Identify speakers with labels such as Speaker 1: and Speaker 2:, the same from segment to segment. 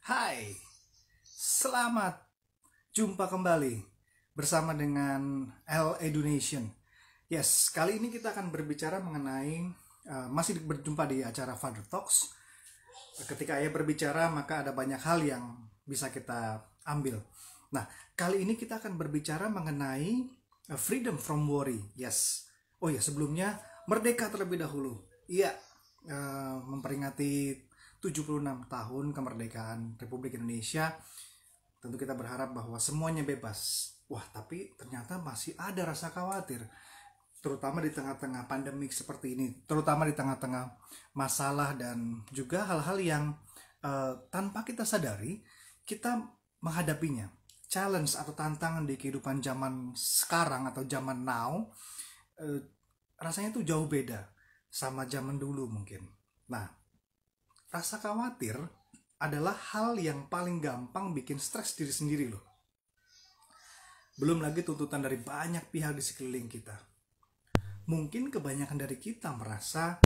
Speaker 1: Hai, selamat jumpa kembali bersama dengan L Education. Yes, kali ini kita akan berbicara mengenai masih berjumpa di acara Father Talks. Ketika ayah berbicara, maka ada banyak hal yang bisa kita ambil. Nah, kali ini kita akan berbicara mengenai freedom from worry. Yes. Oh ya, sebelumnya merdeka terlebih dahulu. Iya, memperingati 76 tahun kemerdekaan Republik Indonesia. Tentu kita berharap bahwa semuanya bebas. Wah, tapi ternyata masih ada rasa khawatir, terutama di tengah-tengah pandemik seperti ini, terutama di tengah-tengah masalah dan juga hal-hal yang tanpa kita sadari kita menghadapinya. Challenge atau tantangan di kehidupan zaman sekarang atau zaman now, rasanya tuh jauh beda sama zaman dulu mungkin. Nah, rasa khawatir adalah hal yang paling gampang bikin stres diri sendiri loh. Belum lagi tuntutan dari banyak pihak di sekeliling kita. Mungkin kebanyakan dari kita merasa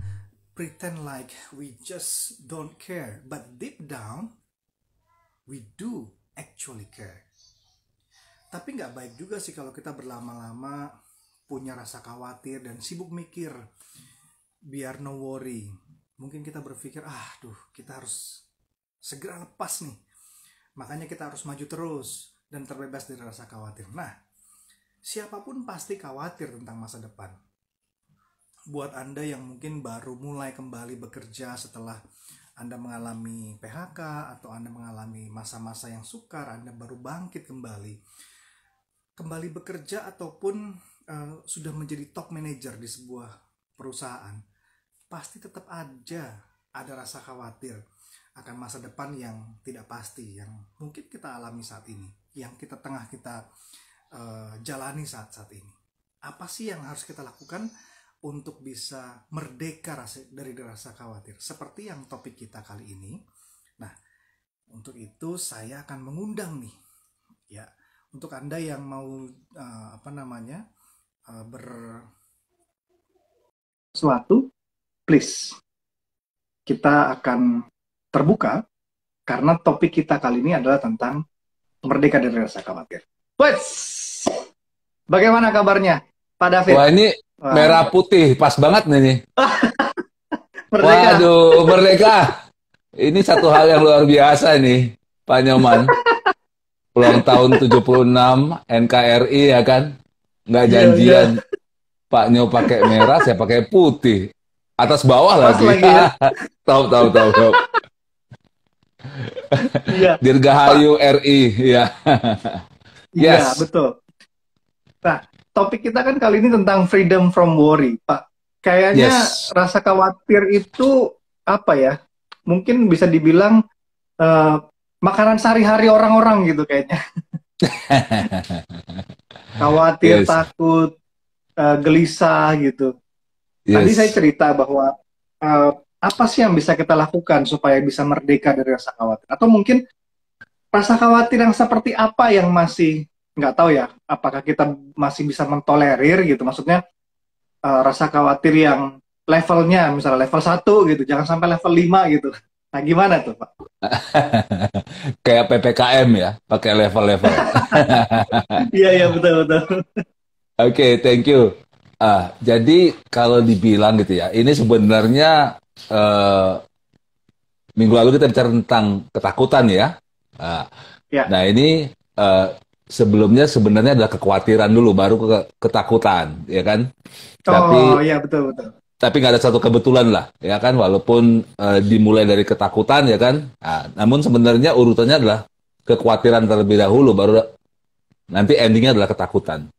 Speaker 1: pretend like we just don't care, but deep down we do actually care. Tapi nggak baik juga sih kalau kita berlama-lama punya rasa khawatir dan sibuk mikir biar no worry. Mungkin kita berpikir, kita harus segera lepas nih. Makanya kita harus maju terus dan terbebas dari rasa khawatir. Nah, siapapun pasti khawatir tentang masa depan. Buat Anda yang mungkin baru mulai kembali bekerja setelah Anda mengalami PHK atau Anda mengalami masa-masa yang sukar, Anda baru bangkit kembali. Kembali bekerja ataupun sudah menjadi top manager di sebuah perusahaan, pasti tetap aja ada rasa khawatir akan masa depan yang tidak pasti, yang mungkin kita alami saat ini, yang kita jalani saat ini. Apa sih yang harus kita lakukan untuk bisa merdeka dari rasa khawatir? Seperti yang topik kita kali ini. Nah, untuk itu saya akan mengundang nih, ya, untuk Anda yang mau sesuatu, please, kita akan terbuka karena topik kita kali ini adalah tentang merdeka dari rasa khawatir. Wes, bagaimana kabarnya, Pak David?
Speaker 2: Wah, ini merah putih, pas banget nih.
Speaker 1: Merdeka.
Speaker 2: Waduh, merdeka. Ini satu hal yang luar biasa nih, Pak Nyoman. Ulang tahun 76 NKRI ya kan? Nggak janjian.
Speaker 1: Iya.
Speaker 2: Pak Nyo pakai merah, saya pakai putih. Atas bawah
Speaker 1: Pas
Speaker 2: lagi.
Speaker 1: lagi ya.
Speaker 2: Tahu.
Speaker 1: Iya.
Speaker 2: Dirgahayu RI, ya.
Speaker 1: Iya,
Speaker 2: Yes.
Speaker 1: betul. Nah, topik kita kan kali ini tentang freedom from worry, Pak. Kayaknya
Speaker 2: Yes.
Speaker 1: rasa khawatir itu apa ya? Mungkin bisa dibilang makanan sehari-hari orang-orang gitu kayaknya. Khawatir,
Speaker 2: Yes.
Speaker 1: takut, gelisah gitu. Tadi saya
Speaker 2: Yes.
Speaker 1: cerita bahwa apa sih yang bisa kita lakukan supaya bisa merdeka dari rasa khawatir? Atau mungkin rasa khawatir yang seperti apa yang masih nggak tahu ya, apakah kita masih bisa mentolerir gitu? Maksudnya rasa khawatir yang levelnya misalnya level 1 gitu, jangan sampai level 5 gitu. Nah, gimana tuh, Pak?
Speaker 2: Kayak PPKM ya, pakai level-level.
Speaker 1: Iya, betul.
Speaker 2: Oke, thank you. Jadi kalau dibilang gitu ya, ini sebenarnya eh, minggu lalu kita bicara tentang ketakutan ya. Ah,
Speaker 1: Ya.
Speaker 2: Nah ini sebelumnya sebenarnya adalah kekhawatiran dulu, baru ketakutan, ya kan?
Speaker 1: Oh,
Speaker 2: Tapi
Speaker 1: iya, betul.
Speaker 2: nggak ada satu kebetulan lah, ya kan? Walaupun dimulai dari ketakutan, ya kan? Namun sebenarnya urutannya adalah kekhawatiran terlebih dahulu, baru nanti endingnya adalah ketakutan.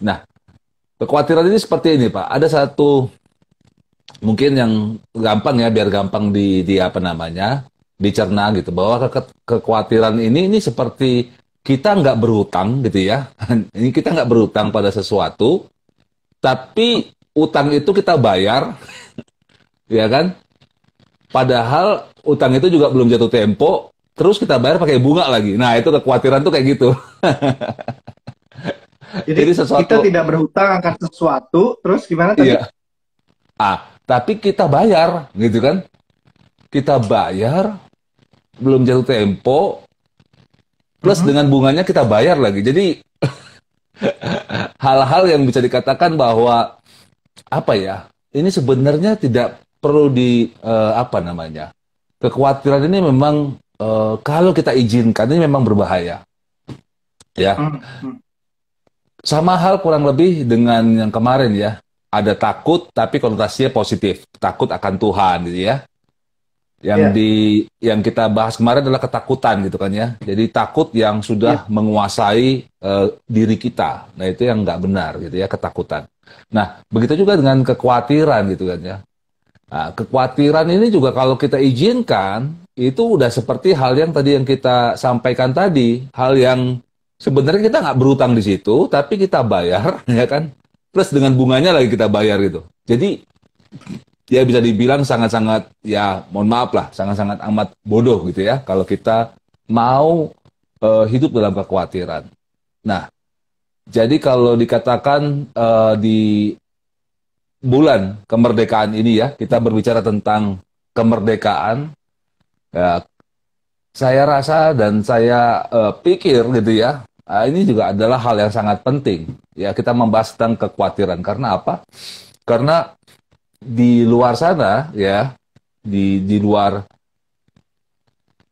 Speaker 2: Nah, kekhawatiran ini seperti ini, Pak. Ada satu mungkin yang gampang ya, biar gampang dicerna gitu, bahwa kekhawatiran ini seperti kita nggak berhutang gitu ya. Ini kita nggak berhutang pada sesuatu, tapi utang itu kita bayar, ya kan? Padahal utang itu juga belum jatuh tempo, terus kita bayar pakai bunga lagi. Nah, itu kekhawatiran tuh kayak gitu.
Speaker 1: Jadi
Speaker 2: Jadi
Speaker 1: kita
Speaker 2: sesuatu,
Speaker 1: tidak berhutang akan sesuatu, terus gimana tadi?
Speaker 2: iya. Tapi kita bayar, gitu kan? Kita bayar, belum jatuh tempo, plus
Speaker 1: Mhm.
Speaker 2: dengan bunganya kita bayar lagi. Jadi hal-hal yang bisa dikatakan bahwa apa ya? Ini sebenarnya tidak perlu apa namanya? Kekhawatiran ini memang kalau kita izinkan ini memang berbahaya, ya.
Speaker 1: Mhm.
Speaker 2: Sama hal kurang lebih dengan yang kemarin ya. Ada takut tapi konotasinya positif, takut akan Tuhan gitu ya.
Speaker 1: Ya,
Speaker 2: Yang kita bahas kemarin adalah ketakutan gitu kan ya. Jadi takut yang
Speaker 1: ya.
Speaker 2: sudah menguasai diri kita. Nah, itu yang nggak benar gitu ya, ketakutan. Nah, begitu juga dengan kekhawatiran gitu kan ya. Nah, kekhawatiran ini juga kalau kita izinkan, itu udah seperti hal yang tadi yang kita sampaikan tadi, hal yang sebenarnya kita nggak berutang di situ, tapi kita bayar, ya kan? Plus dengan bunganya lagi kita bayar gitu. Jadi ya bisa dibilang sangat-sangat, ya mohon maaf lah, sangat-sangat amat bodoh gitu ya, kalau kita mau hidup dalam kekhawatiran. Nah, jadi kalau dikatakan di bulan kemerdekaan ini ya, kita berbicara tentang kemerdekaan, ya, saya rasa dan saya pikir gitu ya, ini juga adalah hal yang sangat penting. Ya, kita membahas tentang kekhawatiran. Karena apa? Karena di luar sana ya, di luar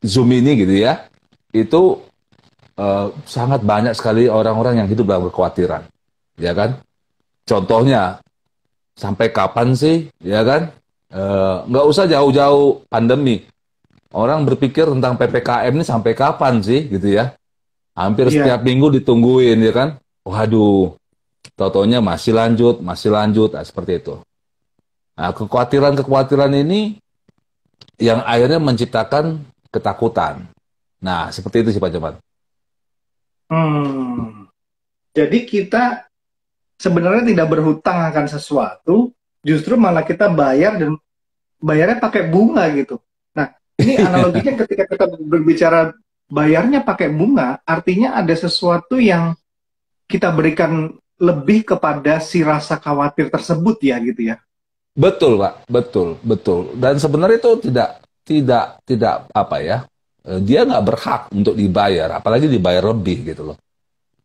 Speaker 2: Zoom ini gitu ya, itu sangat banyak sekali orang-orang yang hidup dalam kekhawatiran, ya kan? Contohnya, sampai kapan sih, ya kan? Nggak usah jauh-jauh pandemi. Orang berpikir tentang PPKM ini sampai kapan sih, gitu ya? Hampir
Speaker 1: Iya.
Speaker 2: setiap minggu ditungguin, ya kan? Waduh, tau-taunya masih lanjut, nah, seperti itu. Nah, kekhawatiran-kekhawatiran ini yang akhirnya menciptakan ketakutan. Nah, seperti itu sih Pak Jamal.
Speaker 1: Hmm. Jadi kita sebenarnya tidak berhutang akan sesuatu, justru malah kita bayar dan bayarnya pakai bunga gitu. Nah, ini analoginya ketika kita berbicara bayarnya pakai bunga, artinya ada sesuatu yang kita berikan lebih kepada si rasa khawatir tersebut ya gitu ya.
Speaker 2: Betul, Pak. Betul, betul. Dan sebenarnya itu tidak apa ya? Dia nggak berhak untuk dibayar, apalagi dibayar lebih gitu loh.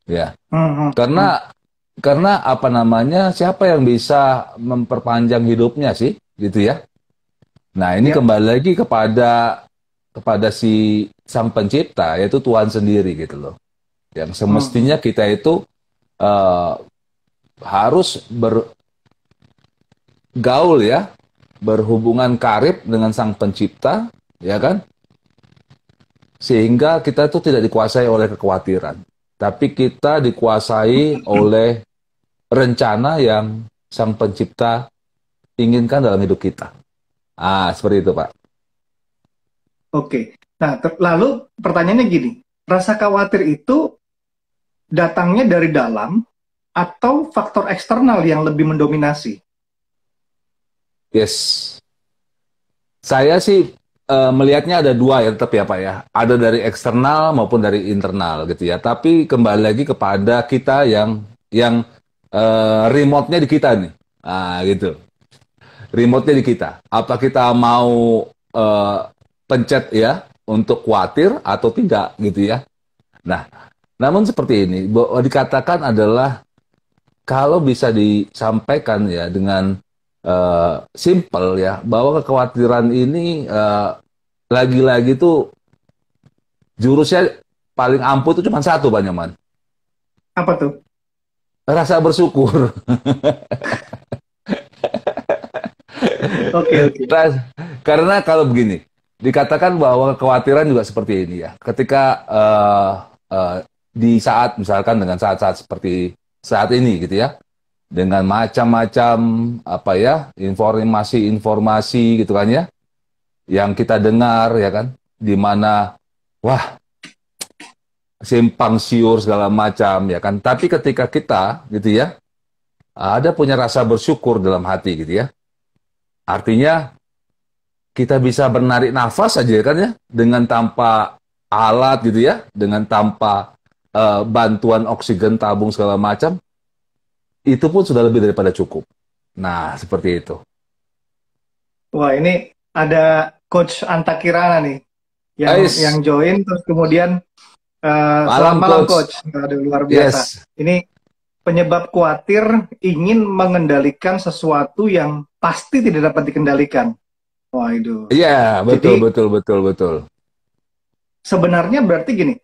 Speaker 2: Ya.
Speaker 1: Hmm, hmm, hmm.
Speaker 2: Karena apa namanya? Siapa yang bisa memperpanjang hidupnya sih, gitu ya? Nah, ini
Speaker 1: Ya.
Speaker 2: kembali lagi kepada si sang pencipta, yaitu Tuhan sendiri gitu loh. Yang
Speaker 1: Hmm, hmm.
Speaker 2: semestinya kita itu eh, harus bergaul ya, berhubungan karib dengan sang pencipta, ya kan? Sehingga kita itu tidak dikuasai oleh kekhawatiran, tapi kita dikuasai oleh rencana yang sang pencipta inginkan dalam hidup kita. Seperti itu, Pak.
Speaker 1: Oke. Nah, lalu pertanyaannya gini, rasa khawatir itu datangnya dari dalam atau faktor eksternal yang lebih mendominasi?
Speaker 2: Yes. Saya sih melihatnya ada dua ya, tetap ya, Pak ya. Ada dari eksternal maupun dari internal gitu ya. Tapi kembali lagi kepada kita yang remote-nya di kita nih. Gitu. Remote-nya di kita. Apa kita mau eh, pencet ya untuk khawatir atau tidak gitu ya. Nah, namun seperti ini, dikatakan adalah kalau bisa disampaikan ya dengan simple ya, bahwa kekhawatiran ini lagi-lagi tuh jurusnya paling ampuh itu cuma satu, Pak Nyaman.
Speaker 1: Apa tuh?
Speaker 2: Rasa bersyukur.
Speaker 1: Oke, oke.
Speaker 2: Karena kalau begini, dikatakan bahwa kekhawatiran juga seperti ini ya. Ketika uh, di saat misalkan dengan saat-saat seperti saat ini gitu ya, dengan macam-macam apa ya informasi-informasi gitu kan ya, yang kita dengar ya kan, di mana wah simpang siur segala macam ya kan. Tapi ketika kita gitu ya, ada punya rasa bersyukur dalam hati gitu ya. Artinya kita bisa bernarik nafas saja kan ya dengan tanpa alat gitu ya, dengan tanpa bantuan oksigen tabung segala macam, itu pun sudah lebih daripada cukup. Nah, seperti itu.
Speaker 1: Wah, ini ada Coach Anta Kirana nih. yang
Speaker 2: Ais,
Speaker 1: join terus kemudian selamat
Speaker 2: malam
Speaker 1: malam
Speaker 2: coach.
Speaker 1: coach. Aduh, luar biasa.
Speaker 2: Yes,
Speaker 1: Ini penyebab khawatir ingin mengendalikan sesuatu yang pasti tidak dapat dikendalikan. Wah, itu.
Speaker 2: iya betul
Speaker 1: Jadi
Speaker 2: betul betul betul.
Speaker 1: sebenarnya berarti gini,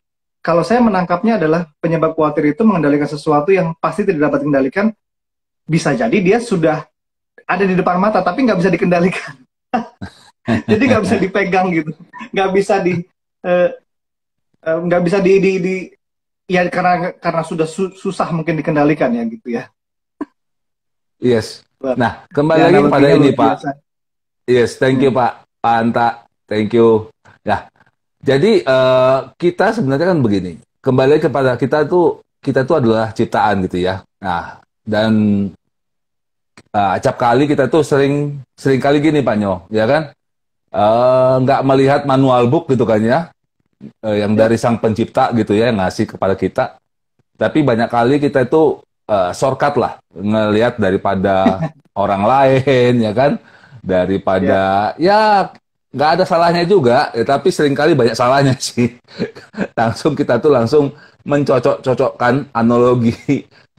Speaker 1: kalau saya menangkapnya adalah penyebab khawatir itu mengendalikan sesuatu yang pasti tidak dapat dikendalikan, bisa jadi dia sudah ada di depan mata tapi nggak bisa dikendalikan. Jadi nggak bisa dipegang gitu, nggak bisa eh, nggak bisa di ya karena sudah susah mungkin dikendalikan ya gitu ya.
Speaker 2: Yes.
Speaker 1: Wah,
Speaker 2: Nah, kembali
Speaker 1: ya
Speaker 2: lagi kepada
Speaker 1: analoginya
Speaker 2: ini
Speaker 1: luar
Speaker 2: Pak.
Speaker 1: biasa.
Speaker 2: Yes, thank you
Speaker 1: Hmm.
Speaker 2: Pak Anta, thank you. Ya, jadi kita sebenarnya kan begini. Kembali kepada kita tuh adalah ciptaan gitu ya. Nah, dan acap kali kita tuh sering kali gini Pak Nyo, ya kan? Nggak melihat manual book gitu kan ya, yang
Speaker 1: Ya,
Speaker 2: dari sang pencipta gitu ya, yang ngasih kepada kita. Tapi banyak kali kita itu shortcut lah, ngelihat daripada orang lain, ya kan?
Speaker 1: ya,
Speaker 2: Daripada, ya nggak ada salahnya juga, ya, tapi seringkali banyak salahnya sih. Kita tuh langsung mencocok-cocokkan analogi,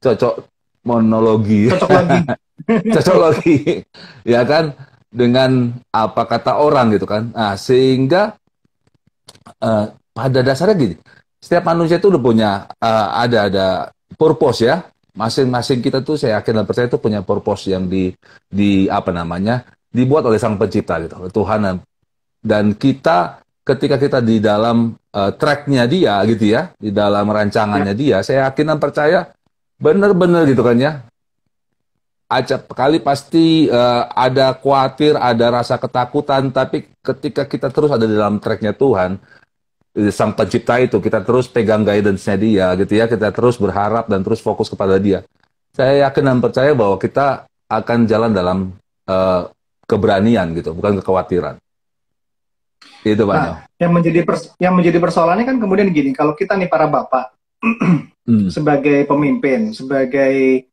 Speaker 2: cocok monologi,
Speaker 1: cocok lagi.
Speaker 2: cocok lagi, ya kan? Dengan apa kata orang gitu kan. Nah, sehingga pada dasarnya gini, setiap manusia itu udah punya ada purpose ya. Masing-masing kita tuh saya yakin dan percaya itu punya purpose yang di apa namanya dibuat oleh Sang Pencipta gitu, oleh Tuhan dan kita ketika kita di dalam tracknya dia gitu ya, di dalam
Speaker 1: Ya,
Speaker 2: rancangannya dia, saya yakin dan percaya benar-benar gitu kan ya. Acap kali pasti ada khawatir, ada rasa ketakutan, tapi ketika kita terus ada di dalam tracknya Tuhan, sang pencipta itu kita terus pegang guidance-nya dia gitu ya, kita terus berharap dan terus fokus kepada dia, saya yakin dan percaya bahwa kita akan jalan dalam eh, keberanian gitu, bukan kekhawatiran. Itu banyak.
Speaker 1: nah, yang menjadi persoalannya kan kemudian gini, kalau kita nih para bapak
Speaker 2: Hmm.
Speaker 1: sebagai pemimpin, sebagai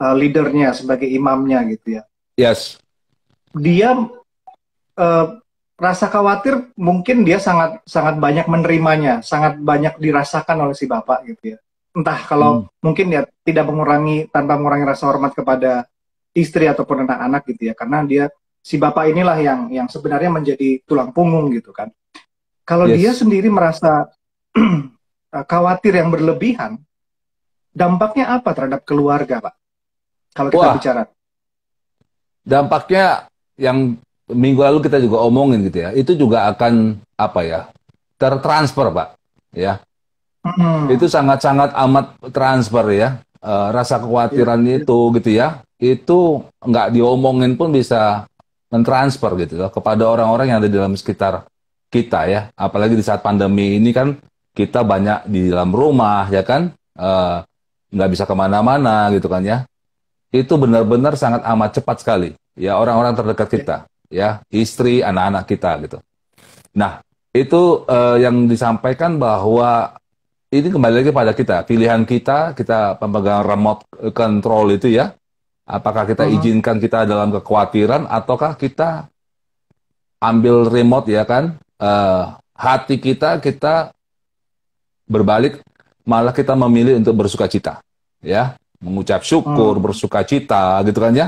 Speaker 1: leadernya, sebagai imamnya gitu ya,
Speaker 2: Yes.
Speaker 1: dia eh, rasa khawatir mungkin dia sangat sangat banyak menerimanya, sangat banyak dirasakan oleh si bapak gitu ya. Entah
Speaker 2: Hmm.
Speaker 1: kalau mungkin ya tidak mengurangi tanpa mengurangi rasa hormat kepada istri ataupun anak-anak gitu ya, karena dia si bapak inilah yang sebenarnya menjadi tulang punggung gitu kan. Kalau dia
Speaker 2: Yes.
Speaker 1: sendiri merasa khawatir yang berlebihan, dampaknya apa terhadap keluarga, Pak? Kalau kita
Speaker 2: Wah,
Speaker 1: bicara.
Speaker 2: dampaknya yang minggu lalu kita juga omongin gitu ya, itu juga akan apa ya, tertransfer Pak, ya. Itu
Speaker 1: Hmm,
Speaker 2: sangat-sangat amat transfer ya. Rasa
Speaker 1: ya,
Speaker 2: kekhawatiran
Speaker 1: ya,
Speaker 2: itu gitu ya, itu nggak diomongin pun bisa mentransfer gitu loh kepada orang-orang yang ada di dalam sekitar kita ya. Apalagi di saat pandemi ini kan kita banyak di dalam rumah ya kan, nggak bisa kemana-mana gitu kan ya. Itu benar-benar sangat amat cepat sekali ya orang-orang terdekat
Speaker 1: ya,
Speaker 2: kita ya, istri, anak-anak kita gitu. Nah, itu yang disampaikan bahwa ini kembali lagi pada kita, pilihan kita, kita pemegang remote control itu ya, apakah kita
Speaker 1: mhm,
Speaker 2: izinkan kita dalam kekhawatiran, ataukah kita ambil remote ya kan, hati kita berbalik, malah kita memilih untuk bersuka cita, ya, mengucap syukur,
Speaker 1: hmm,
Speaker 2: bersuka cita, gitu kan ya.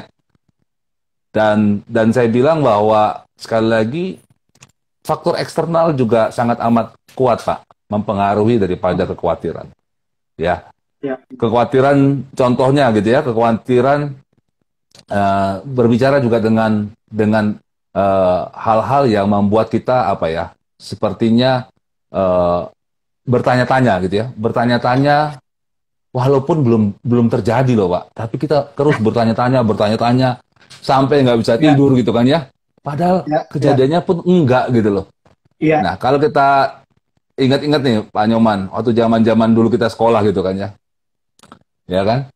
Speaker 2: Dan saya bilang bahwa sekali lagi faktor eksternal juga sangat amat kuat Pak, mempengaruhi daripada kekhawatiran. Ya,
Speaker 1: ya,
Speaker 2: kekhawatiran contohnya gitu ya, kekhawatiran berbicara juga dengan hal-hal yang membuat kita apa ya, sepertinya eh, bertanya-tanya gitu ya, bertanya-tanya walaupun belum belum terjadi loh Pak, tapi kita terus bertanya-tanya sampai nggak bisa
Speaker 1: ya,
Speaker 2: tidur gitu kan ya, padahal
Speaker 1: ya, ya,
Speaker 2: kejadiannya pun enggak gitu loh.
Speaker 1: ya,
Speaker 2: Nah, kalau kita ingat-ingat nih Pak Nyoman, waktu zaman-zaman dulu kita sekolah gitu kan ya kan,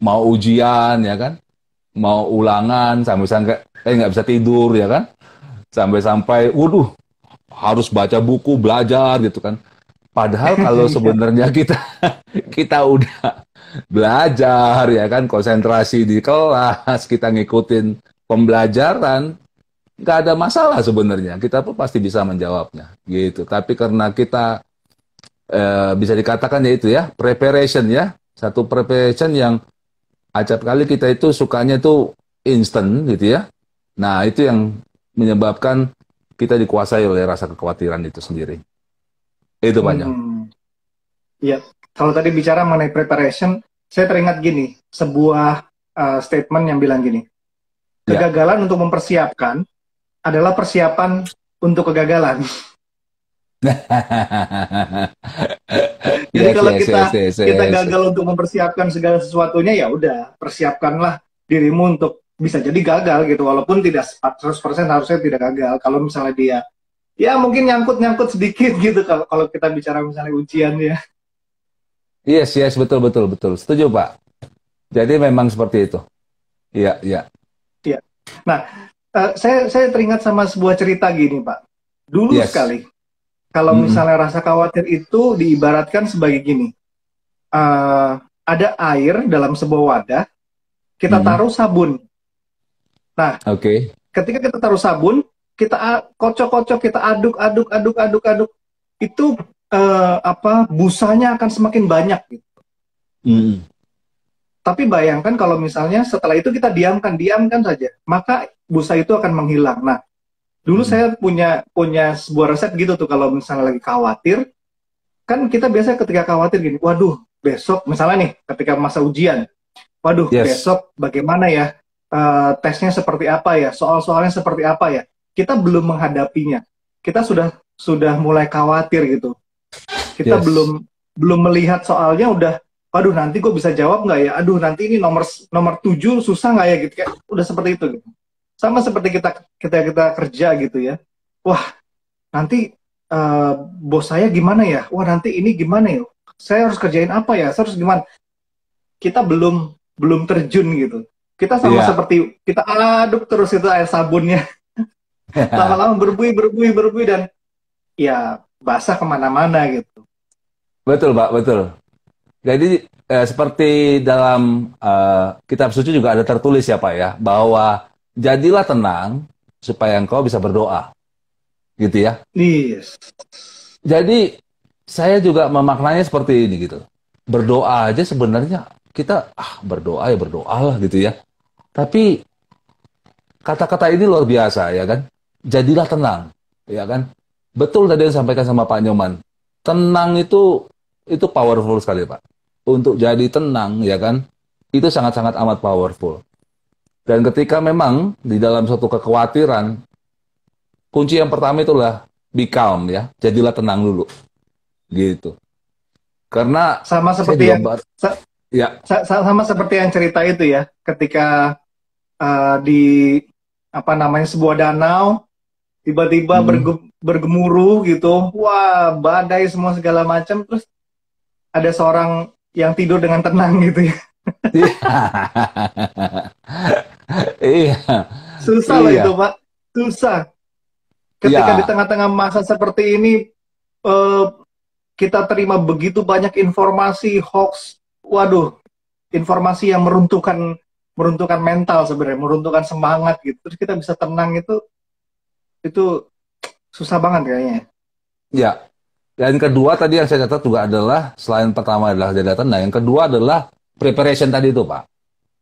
Speaker 2: mau ujian ya kan, mau ulangan sampai-sampai nggak bisa tidur ya kan, sampai-sampai waduh harus baca buku belajar gitu kan, padahal kalau
Speaker 1: ya,
Speaker 2: sebenarnya kita kita udah belajar ya kan, konsentrasi di kelas, kita ngikutin pembelajaran, nggak ada masalah sebenarnya. Kita pun pasti bisa menjawabnya, gitu. Tapi karena kita bisa dikatakan yaitu ya preparation ya, satu preparation yang acap kali kita itu sukanya itu instant gitu ya. Nah itu yang menyebabkan kita dikuasai oleh rasa kekhawatiran itu sendiri. Itu banyak.
Speaker 1: Iya. Kalau tadi bicara mengenai preparation, saya teringat gini, sebuah statement yang bilang gini, kegagalan untuk mempersiapkan adalah persiapan untuk kegagalan. Jadi kalau kita gagal untuk mempersiapkan segala sesuatunya, ya udah, persiapkanlah dirimu untuk bisa jadi gagal gitu, walaupun tidak 100% harusnya tidak gagal. Kalau misalnya dia, ya mungkin nyangkut sedikit gitu, kalau kita bicara misalnya ujian ya.
Speaker 2: Yes, betul. Setuju, Pak. Jadi memang seperti itu. Iya.
Speaker 1: Iya. Nah, saya teringat sama sebuah cerita gini, Pak. Dulu sekali, kalau misalnya rasa khawatir itu diibaratkan sebagai gini. Ada air dalam sebuah wadah, kita taruh sabun. Nah, ketika kita taruh sabun, kita kocok-kocok, kita aduk, itu busanya akan semakin banyak gitu. Tapi bayangkan kalau misalnya setelah itu kita diamkan saja, maka busa itu akan menghilang. Nah, dulu saya punya sebuah resep gitu tuh, kalau misalnya lagi khawatir, kan kita biasa ketika khawatir gini, waduh, besok misalnya nih ketika masa ujian, waduh, besok bagaimana ya, tesnya seperti apa ya, soal-soalnya seperti apa ya, kita belum menghadapinya, kita sudah mulai khawatir gitu. Kita belum melihat soalnya udah, waduh nanti gue bisa jawab nggak ya, aduh nanti ini nomor 7 susah nggak ya gitu, kayak udah seperti itu gitu. Sama seperti kita kerja gitu ya, wah nanti bos saya gimana ya, wah nanti ini gimana ya, saya harus kerjain apa ya, saya harus gimana, kita belum terjun gitu. Kita sama seperti kita aduk terus itu air sabunnya, lama-lama berbuih dan ya basah kemana-mana gitu.
Speaker 2: Betul, Pak, betul. Jadi seperti dalam kitab suci juga ada tertulis ya, Pak ya, bahwa jadilah tenang supaya engkau bisa berdoa. Gitu ya.
Speaker 1: Yes.
Speaker 2: Jadi saya juga memaknanya seperti ini gitu. Berdoa aja sebenarnya kita berdoa ya berdoalah gitu ya. Tapi kata-kata ini luar biasa ya kan. Jadilah tenang, ya kan. Betul tadi yang disampaikan sama Pak Nyoman. Tenang itu powerful sekali, Pak. Untuk jadi tenang, ya kan, itu sangat-sangat amat powerful. Dan ketika memang di dalam suatu kekhawatiran, kunci yang pertama itulah be calm, ya. Jadilah tenang dulu. Gitu. Karena
Speaker 1: sama seperti sama seperti yang cerita itu ya, ketika di sebuah danau tiba-tiba bergemuruh gitu, wah badai semua segala macam, terus ada seorang yang tidur dengan tenang gitu ya.
Speaker 2: Iya.
Speaker 1: Susah loh itu, Pak. Susah. Ketika di tengah-tengah masa seperti ini, kita terima begitu banyak informasi hoax. Waduh, informasi yang meruntuhkan mental sebenarnya, meruntuhkan semangat gitu. Terus kita bisa tenang itu susah banget kayaknya.
Speaker 2: Ya. Dan kedua tadi yang saya catat juga adalah, selain pertama adalah jadilah tenang, yang kedua adalah preparation tadi itu, Pak.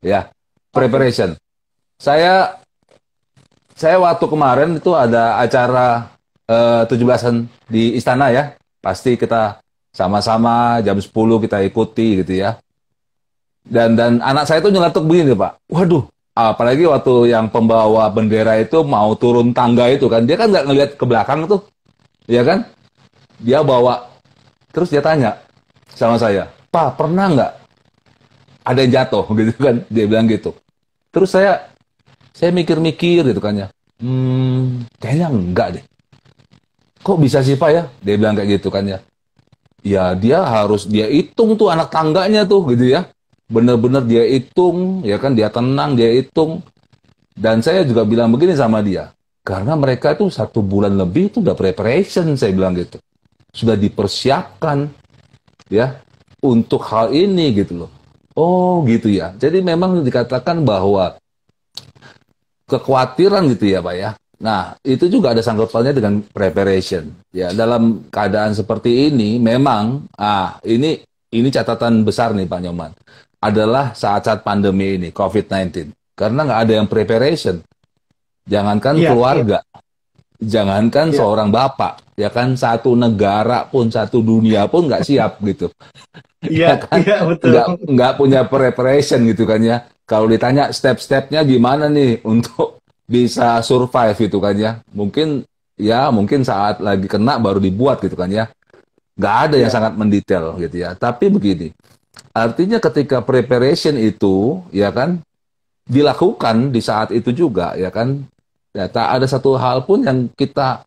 Speaker 2: Ya, preparation. Saya waktu kemarin itu ada acara 17-an di Istana ya. Pasti kita sama-sama jam 10 kita ikuti gitu ya. Dan anak saya itu nyeletuk begini, Pak. Waduh, apalagi waktu yang pembawa bendera itu mau turun tangga itu kan. Dia kan nggak ngelihat ke belakang tuh. Ya kan? Dia bawa, terus dia tanya sama saya, Pak, pernah nggak ada yang jatuh gitu kan? Dia bilang gitu. Terus saya mikir-mikir gitu kan ya. Kayaknya enggak deh. Kok bisa sih, Pak ya? Dia bilang kayak gitu kan ya. Ya dia hitung tuh anak tangganya tuh gitu ya. Bener-bener dia hitung, ya kan, dia tenang, dia hitung. Dan saya juga bilang begini sama dia. Karena mereka itu 1 bulan lebih itu udah preparation, saya bilang gitu. Sudah dipersiapkan ya untuk hal ini gitu loh. Oh gitu ya. Jadi memang dikatakan bahwa kekhawatiran gitu ya Pak ya, Nah, itu juga ada sangkutannya dengan preparation. Ya, dalam keadaan seperti ini memang ini catatan besar nih Pak Nyoman. Adalah saat-saat pandemi ini COVID-19. Karena nggak ada yang preparation. Jangankan
Speaker 1: Iya, iya,
Speaker 2: keluarga, jangankan
Speaker 1: iya,
Speaker 2: seorang bapak, ya kan satu negara pun satu dunia pun nggak siap gitu.
Speaker 1: iya,
Speaker 2: Ya kan
Speaker 1: iya, betul.
Speaker 2: nggak punya preparation gitu kan ya. Kalau ditanya step-stepnya gimana nih untuk bisa survive gitu kan ya, mungkin saat lagi kena baru dibuat gitu kan ya, nggak ada yang
Speaker 1: Iya,
Speaker 2: sangat mendetail gitu ya. Tapi begini, artinya ketika preparation itu ya kan dilakukan di saat itu juga ya kan, ya tak ada satu hal pun yang kita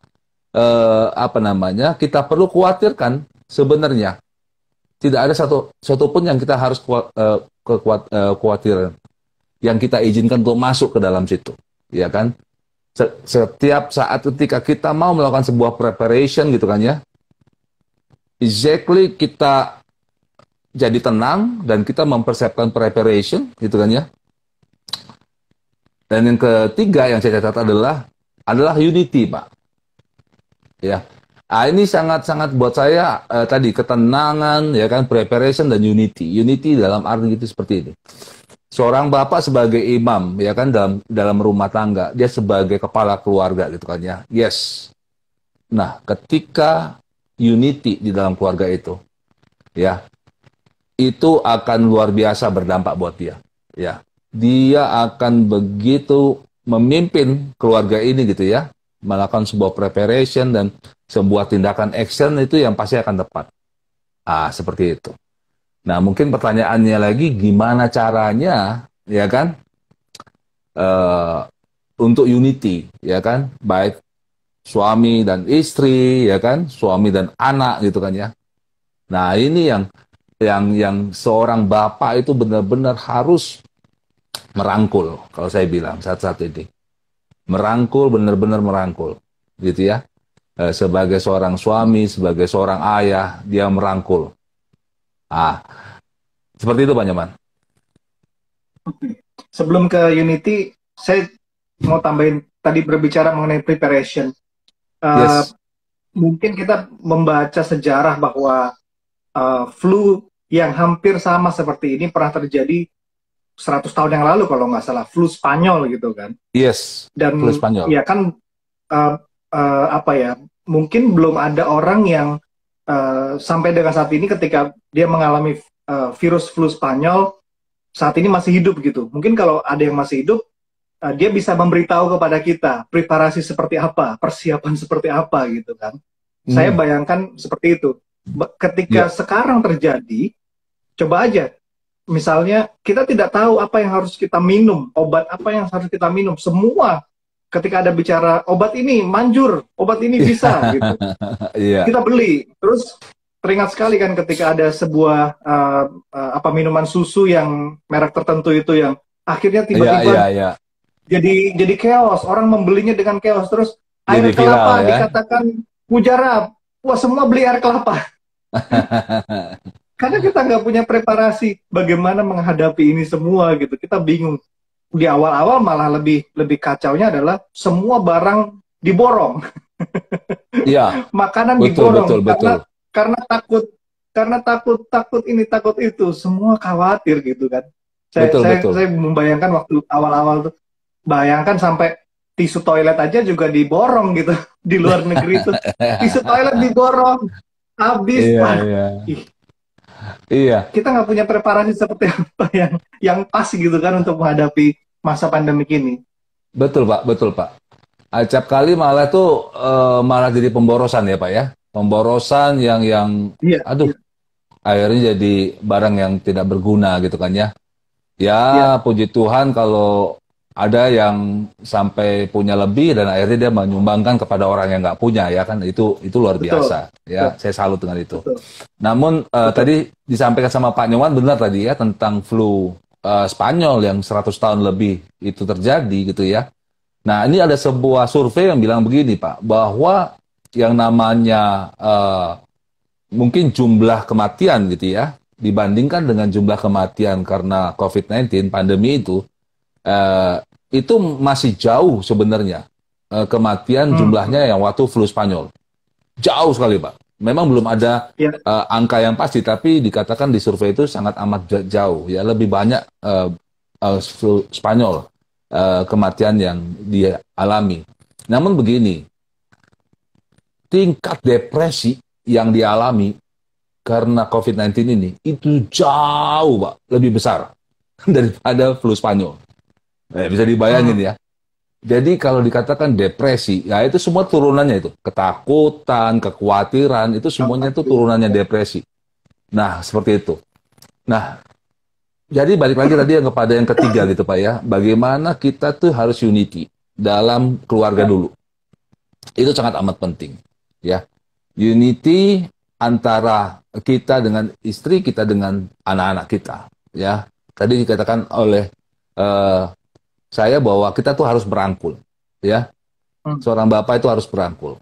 Speaker 2: apa namanya kita perlu khawatirkan sebenarnya. Tidak ada satu pun yang kita harus khawatir, yang kita izinkan untuk masuk ke dalam situ, ya kan? Setiap saat ketika kita mau melakukan sebuah preparation gitu kan ya, exactly kita jadi tenang dan kita mempersiapkan preparation gitu kan ya. Dan yang ketiga yang saya catat adalah unity, Pak. Ya. Ini sangat-sangat buat saya tadi ketenangan ya kan, preparation dan unity. Unity dalam arti itu seperti ini. Seorang bapak sebagai imam ya kan dalam rumah tangga, dia sebagai kepala keluarga gitu kan ya. Yes. Nah, ketika unity di dalam keluarga itu ya, itu akan luar biasa berdampak buat dia. Ya. Dia akan begitu memimpin keluarga ini gitu ya, melakukan sebuah preparation dan sebuah tindakan action itu yang pasti akan tepat. Seperti itu. Nah, mungkin pertanyaannya lagi, gimana caranya, ya kan, untuk unity, ya kan, baik suami dan istri, ya kan, suami dan anak, gitu kan ya. Nah, ini yang seorang bapak itu benar-benar harus merangkul, kalau saya bilang saat-saat ini. Merangkul, benar-benar merangkul, gitu ya. Sebagai seorang suami, sebagai seorang ayah, dia merangkul. Ah, Seperti itu Pak Nyoman.
Speaker 1: sebelum ke Unity, saya mau tambahin tadi berbicara mengenai preparation. Eh,
Speaker 2: Yes.
Speaker 1: Mungkin kita membaca sejarah bahwa flu yang hampir sama seperti ini pernah terjadi 100 tahun yang lalu kalau nggak salah, flu Spanyol gitu kan.
Speaker 2: Yes. Flu
Speaker 1: Dan
Speaker 2: Spanyol.
Speaker 1: ya kan apa ya, mungkin belum ada orang yang sampai dengan saat ini ketika dia mengalami virus flu Spanyol saat ini masih hidup gitu. Mungkin kalau ada yang masih hidup, dia bisa memberitahu kepada kita preparasi seperti apa, persiapan seperti apa gitu kan. Saya bayangkan seperti itu. Ketika
Speaker 2: Ya.
Speaker 1: sekarang terjadi, coba aja, misalnya kita tidak tahu apa yang harus kita minum, obat apa yang harus kita minum, semua ketika ada bicara obat ini manjur, obat ini bisa gitu.
Speaker 2: Iya.
Speaker 1: Kita beli, terus teringat sekali kan ketika ada sebuah apa minuman susu yang merek tertentu itu yang akhirnya
Speaker 2: Iya, iya,
Speaker 1: tiba-tiba
Speaker 2: iya.
Speaker 1: jadi chaos, orang membelinya dengan chaos, terus
Speaker 2: Jadi
Speaker 1: air
Speaker 2: viral
Speaker 1: kelapa
Speaker 2: ya.
Speaker 1: dikatakan mujarab, wah semua beli air kelapa karena kita nggak punya preparasi bagaimana menghadapi ini semua gitu, kita bingung. Di awal-awal malah lebih kacaunya adalah semua barang diborong,
Speaker 2: Iya,
Speaker 1: makanan
Speaker 2: betul, betul,
Speaker 1: diborong
Speaker 2: betul.
Speaker 1: karena takut, takut ini takut itu, semua khawatir gitu kan. Saya
Speaker 2: Betul,
Speaker 1: saya
Speaker 2: betul.
Speaker 1: saya membayangkan waktu awal-awal tuh, bayangkan sampai tisu toilet aja juga diborong gitu di luar negeri itu, tisu toilet diborong habis.
Speaker 2: Iya,
Speaker 1: Wah,
Speaker 2: iya.
Speaker 1: ih,
Speaker 2: Iya,
Speaker 1: kita nggak punya preparasi seperti apa yang pas gitu kan untuk menghadapi masa pandemik ini.
Speaker 2: betul Pak, betul Pak. Acap kali malah tuh malah jadi pemborosan ya Pak ya. Pemborosan yang
Speaker 1: Iya,
Speaker 2: aduh,
Speaker 1: iya,
Speaker 2: akhirnya jadi barang yang tidak berguna gitu kan ya.
Speaker 1: iya,
Speaker 2: Ya, puji Tuhan kalau ada yang sampai punya lebih dan akhirnya dia menyumbangkan kepada orang yang nggak punya ya kan, itu luar
Speaker 1: betul,
Speaker 2: biasa
Speaker 1: betul,
Speaker 2: ya, saya salut dengan itu.
Speaker 1: betul,
Speaker 2: Namun
Speaker 1: betul.
Speaker 2: tadi disampaikan sama Pak Nyoman benar tadi ya tentang flu Spanyol yang 100 tahun lebih itu terjadi gitu ya. Nah, ini ada sebuah survei yang bilang begini Pak, bahwa yang namanya mungkin jumlah kematian gitu ya, dibandingkan dengan jumlah kematian karena COVID-19, pandemi itu masih jauh sebenarnya. kematian jumlahnya yang waktu flu Spanyol. Jauh sekali, Pak. Memang belum ada
Speaker 1: Ya.
Speaker 2: angka yang pasti, tapi dikatakan di survei itu sangat amat jauh. Ya, lebih banyak flu Spanyol kematian yang dialami. Namun begini, tingkat depresi yang dialami karena COVID-19 ini itu jauh, Pak, lebih besar daripada flu Spanyol. Bisa dibayangin
Speaker 1: Hmm.
Speaker 2: ya. Jadi kalau dikatakan depresi, ya itu semua turunannya itu. Ketakutan, kekhawatiran, itu semuanya itu turunannya depresi. Nah, seperti itu. Nah, jadi balik lagi tadi yang kepada yang ketiga gitu Pak ya. Bagaimana kita tuh harus unity dalam keluarga
Speaker 1: Ya.
Speaker 2: dulu. Itu sangat amat penting. Ya, unity antara kita dengan istri, kita dengan anak-anak kita. Ya, tadi dikatakan oleh eh, saya bahwa kita tuh harus merangkul. Ya,
Speaker 1: Hmm.
Speaker 2: seorang bapak itu harus berangkul.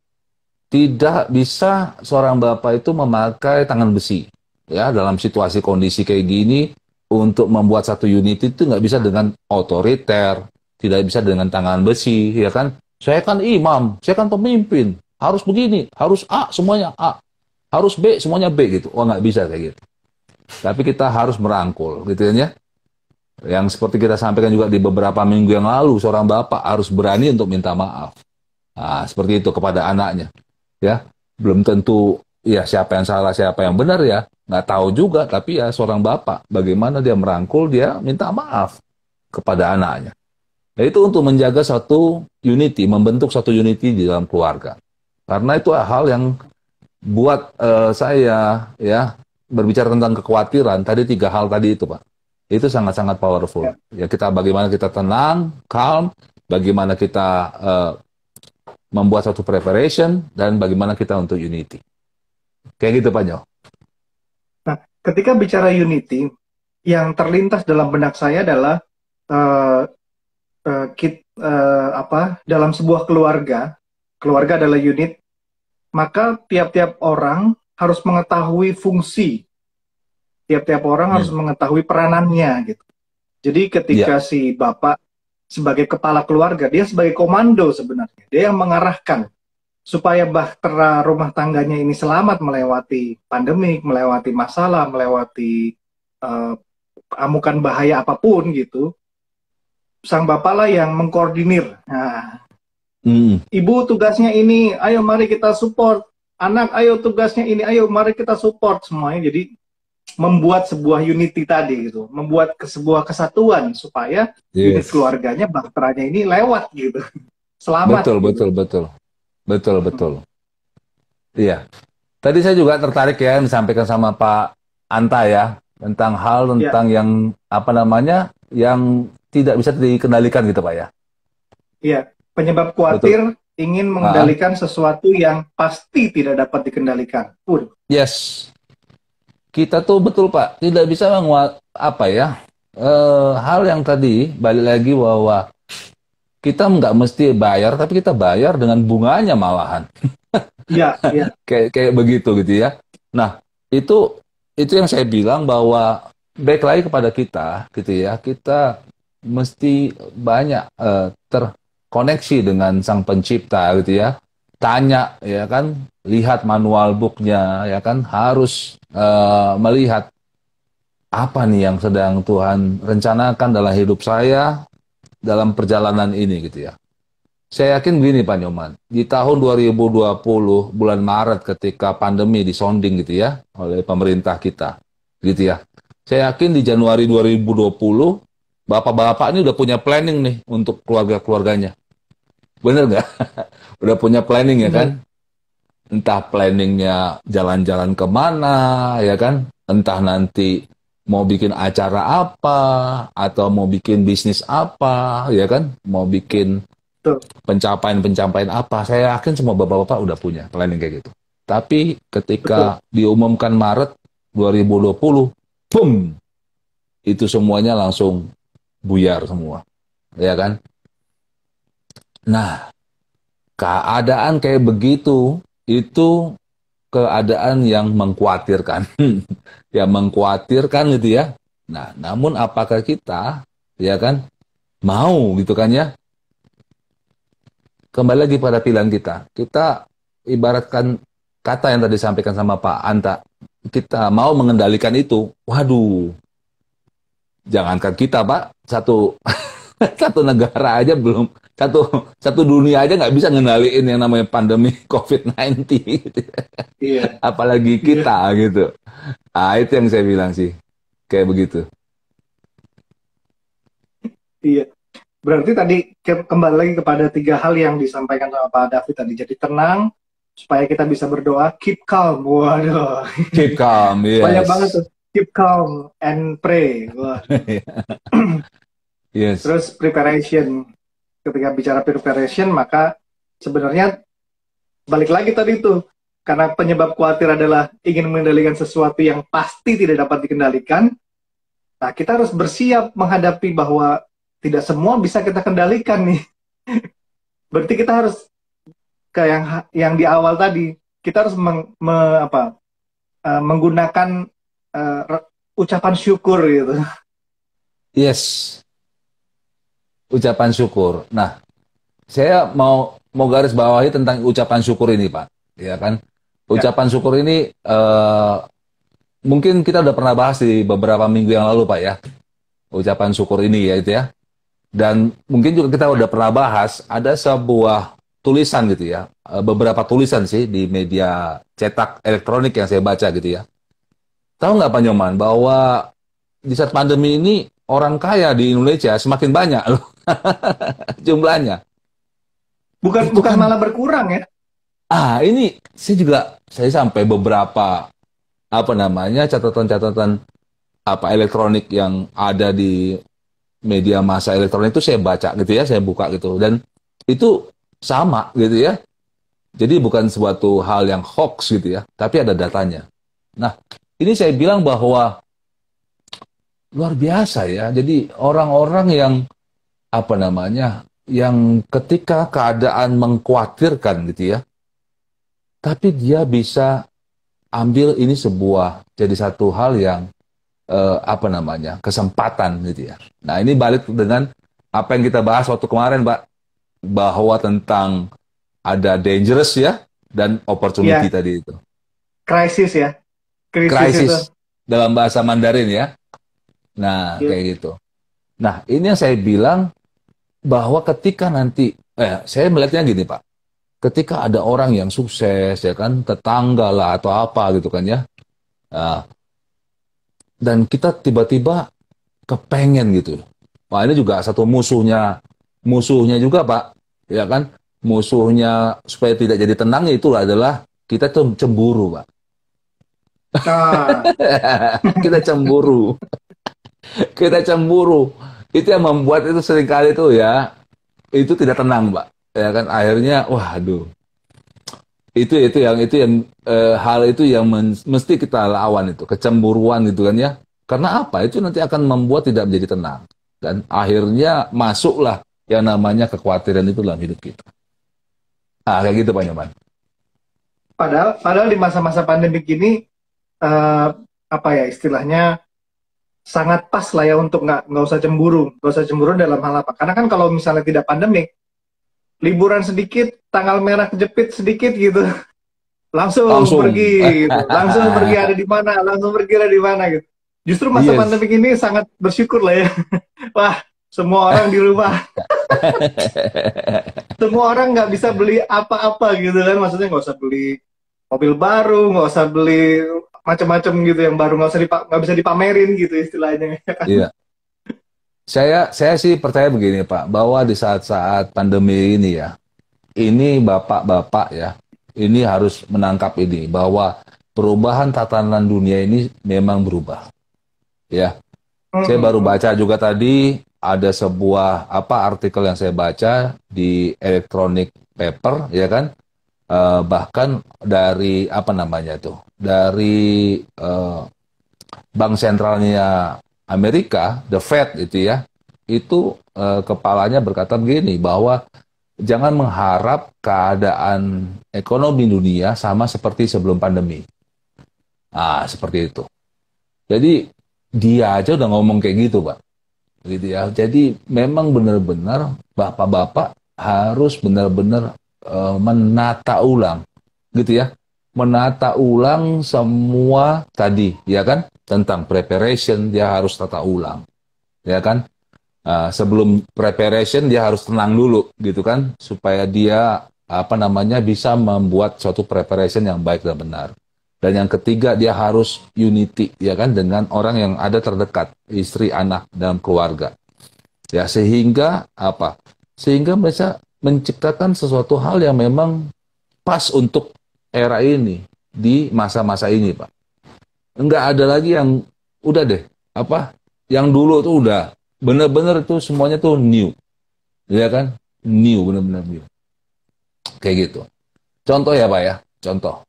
Speaker 2: Tidak bisa seorang bapak itu memakai tangan besi. Ya, dalam situasi kondisi kayak gini, untuk membuat satu unit itu nggak bisa dengan otoriter, tidak bisa dengan tangan besi, ya kan? Saya kan imam, saya kan pemimpin, harus begini, harus A, semuanya A, harus B, semuanya B gitu. Oh, nggak bisa kayak gitu. Tapi kita harus merangkul, gitu ya. Yang seperti kita sampaikan juga di beberapa minggu yang lalu, seorang bapak harus berani untuk minta maaf. Nah, seperti itu kepada anaknya. Ya, belum tentu ya siapa yang salah, siapa yang benar ya. Nggak tahu juga, tapi ya seorang bapak, bagaimana dia merangkul, dia minta maaf kepada anaknya. Nah, itu untuk menjaga satu unity, membentuk satu unity di dalam keluarga. Karena itu hal yang buat saya ya berbicara tentang kekhawatiran, tadi tiga hal tadi itu Pak. Itu sangat-sangat powerful.
Speaker 1: Ya.
Speaker 2: Ya kita bagaimana kita tenang, calm, bagaimana kita membuat satu preparation dan bagaimana kita untuk unity. Kayak gitu Pak Nyo.
Speaker 1: Nah, ketika bicara unity, yang terlintas dalam benak saya adalah eh, dalam sebuah keluarga, keluarga adalah unit, maka tiap-tiap orang harus mengetahui fungsi, tiap-tiap orang harus
Speaker 2: Hmm.
Speaker 1: mengetahui peranannya gitu. Jadi
Speaker 2: Iya,
Speaker 1: ketika si bapak sebagai kepala keluarga, dia sebagai komando sebenarnya, dia yang mengarahkan supaya bahtera rumah tangganya ini selamat melewati pandemik, melewati masalah, melewati eh, amukan bahaya apapun gitu. Sang bapak lah yang mengkoordinir. Nah,
Speaker 2: hmm,
Speaker 1: ibu tugasnya ini, ayo mari kita support. Anak, ayo tugasnya ini, ayo mari kita support semuanya. Jadi membuat sebuah unity tadi gitu, membuat sebuah kesatuan supaya unit
Speaker 2: yes,
Speaker 1: keluarganya, bahteranya ini lewat gitu, selamat
Speaker 2: betul,
Speaker 1: gitu.
Speaker 2: betul, betul, betul,
Speaker 1: Hmm.
Speaker 2: betul. Iya. Tadi saya juga tertarik ya yang disampaikan sama Pak Anta ya tentang hal
Speaker 1: Ya,
Speaker 2: tentang yang apa namanya yang tidak bisa dikendalikan gitu Pak ya.
Speaker 1: ya. Penyebab khawatir
Speaker 2: Betul.
Speaker 1: ingin
Speaker 2: Ah,
Speaker 1: mengendalikan sesuatu yang pasti tidak dapat dikendalikan.
Speaker 2: yes. Kita tuh betul Pak, tidak bisa apa ya hal yang tadi balik lagi bahwa kita nggak mesti bayar, tapi kita bayar dengan bunganya malahan,
Speaker 1: Ya, ya,
Speaker 2: kayak begitu gitu ya. Nah itu yang saya bilang bahwa baik lagi kepada kita gitu ya, kita mesti banyak terkoneksi dengan sang pencipta gitu ya. Tanya ya kan, lihat manual booknya ya kan, harus melihat apa nih yang sedang Tuhan rencanakan dalam hidup saya dalam perjalanan ini gitu ya. Saya yakin begini Pak Nyoman, di tahun 2020 bulan Maret ketika pandemi disonding gitu ya oleh pemerintah kita gitu ya. Saya yakin di Januari 2020 bapak-bapak ini udah punya planning nih untuk keluarga-keluarganya. Bener nggak? Udah punya planning ya
Speaker 1: benar.
Speaker 2: kan? Entah planningnya jalan-jalan kemana, ya kan? Entah nanti mau bikin acara apa, atau mau bikin bisnis apa, ya kan? Mau bikin
Speaker 1: Betul,
Speaker 2: pencapaian-pencapaian apa. Saya yakin semua bapak-bapak udah punya planning kayak gitu. Tapi
Speaker 1: betul,
Speaker 2: ketika diumumkan Maret 2020, boom, itu semuanya langsung buyar semua, ya kan? Nah, keadaan kayak begitu, itu keadaan yang mengkhawatirkan. Ya mengkhawatirkan gitu ya. Nah, namun apakah kita ya kan mau gitu kan ya kembali lagi pada pilihan kita. Kita ibaratkan kata yang tadi disampaikan sama Pak Anta, kita mau mengendalikan itu. Waduh, jangankan kita, Pak, satu satu negara aja belum, satu dunia aja nggak bisa ngendaliin yang namanya pandemi COVID-19, gitu.
Speaker 1: Iya,
Speaker 2: Apalagi
Speaker 1: iya,
Speaker 2: kita gitu. Ah, itu yang saya bilang sih, kayak begitu.
Speaker 1: iya. Berarti tadi kembali lagi kepada tiga hal yang disampaikan sama Pak David tadi. Jadi tenang, supaya kita bisa berdoa, keep calm. Waduh,
Speaker 2: Keep calm,
Speaker 1: banyak banget
Speaker 2: yes.
Speaker 1: tuh. Keep calm and pray. Wah.
Speaker 2: Yes.
Speaker 1: Terus preparation. Ketika bicara preparation, maka sebenarnya balik lagi tadi tuh. Karena penyebab khawatir adalah ingin mengendalikan sesuatu yang pasti tidak dapat dikendalikan. Nah, kita harus bersiap menghadapi bahwa tidak semua bisa kita kendalikan nih. Berarti kita harus ke yang di awal tadi, kita harus menggunakan ucapan syukur gitu.
Speaker 2: Yes, ucapan syukur. Nah, saya mau garis bawahi tentang ucapan syukur ini, Pak. Ya kan?
Speaker 1: Ya,
Speaker 2: Ucapan syukur ini mungkin kita udah pernah bahas di beberapa minggu yang lalu, Pak ya. Ucapan syukur ini ya itu ya. Dan mungkin juga kita udah pernah bahas ada sebuah tulisan gitu ya. Beberapa tulisan sih di media cetak elektronik yang saya baca gitu ya. Tahu nggak Pak Nyoman bahwa di saat pandemi ini orang kaya di Indonesia semakin banyak loh jumlahnya.
Speaker 1: bukan
Speaker 2: Itu
Speaker 1: bukan
Speaker 2: kan,
Speaker 1: malah berkurang ya.
Speaker 2: ini saya sampai beberapa apa namanya catatan-catatan apa elektronik yang ada di media massa elektronik itu saya baca gitu ya, saya buka gitu dan itu sama gitu ya. Jadi bukan suatu hal yang hoax gitu ya, tapi ada datanya. Nah, ini saya bilang bahwa luar biasa ya. Jadi orang-orang yang apa namanya, yang ketika keadaan mengkhawatirkan gitu ya, tapi dia bisa ambil ini sebuah jadi satu hal yang apa namanya kesempatan gitu ya. Nah ini balik dengan apa yang kita bahas waktu kemarin, Pak, bahwa tentang ada dangerous ya dan opportunity
Speaker 1: Ya,
Speaker 2: tadi itu.
Speaker 1: krisis ya. Krisis itu.
Speaker 2: Krisis dalam bahasa Mandarin ya. Nah
Speaker 1: Ya.
Speaker 2: kayak gitu. Nah ini yang saya bilang bahwa ketika nanti, saya melihatnya gini Pak, ketika ada orang yang sukses ya kan, tetangga lah atau apa gitu kan ya, nah, dan kita tiba-tiba kepengen gitu. Wah ini juga satu musuhnya juga Pak, ya kan? Musuhnya supaya tidak jadi tenang itu adalah kita tuh cemburu Pak.
Speaker 1: Nah,
Speaker 2: Kita cemburu, kita cemburu. Itu yang membuat itu seringkali itu ya, itu tidak tenang Pak. Ya kan akhirnya, waduh, itu yang hal itu yang mesti kita lawan itu kecemburuan gitu kan ya, karena apa itu nanti akan membuat tidak menjadi tenang dan akhirnya masuklah yang namanya kekhawatiran itu dalam hidup kita. Kayak gitu Pak Nyoman.
Speaker 1: padahal di masa-masa pandemi ini apa ya istilahnya sangat pas lah ya untuk nggak usah cemburu dalam hal apa. Karena kan kalau misalnya tidak pandemi, liburan sedikit, tanggal merah kejepit sedikit gitu, langsung
Speaker 2: Langsung.
Speaker 1: pergi gitu, langsung pergi ada di mana, langsung pergi ada di mana gitu. Justru masa
Speaker 2: Yes.
Speaker 1: pandemi ini sangat bersyukur lah ya. Wah, semua orang di rumah, semua orang nggak bisa beli apa-apa gitu kan, maksudnya nggak usah beli mobil baru, nggak usah beli macam-macam gitu yang baru, nggak bisa dipamerin gitu istilahnya.
Speaker 2: Iya. Saya sih percaya begini Pak, bahwa di saat-saat pandemi ini ya, ini bapak-bapak ya, ini harus menangkap ini bahwa perubahan tatanan dunia ini memang berubah. Ya, saya baru baca juga tadi ada sebuah apa artikel yang saya baca di Electronic Paper ya kan. Bahkan dari apa namanya tuh? Dari bank sentralnya Amerika, the Fed itu ya. Itu kepalanya berkata begini bahwa jangan mengharap keadaan ekonomi dunia sama seperti sebelum pandemi. Seperti itu. Jadi dia aja udah ngomong kayak gitu, Pak. Gitu ya. Jadi memang benar-benar bapak-bapak harus benar-benar menata ulang, gitu ya. Menata ulang semua tadi, ya kan? Tentang preparation, dia harus tata ulang, ya kan? Sebelum preparation dia harus tenang dulu, gitu kan? Supaya dia apa namanya bisa membuat suatu preparation yang baik dan benar. Dan yang ketiga dia harus unity, ya kan? Dengan orang yang ada terdekat, istri, anak, dalam keluarga. Ya, sehingga apa? Sehingga mereka menciptakan sesuatu hal yang memang pas untuk era ini, di masa-masa ini, Pak. Enggak ada lagi yang udah deh, apa? Yang dulu tuh udah bener-bener tuh semuanya tuh new, ya kan? New, bener-bener new. Kayak gitu. Contoh ya, Pak ya. Contoh.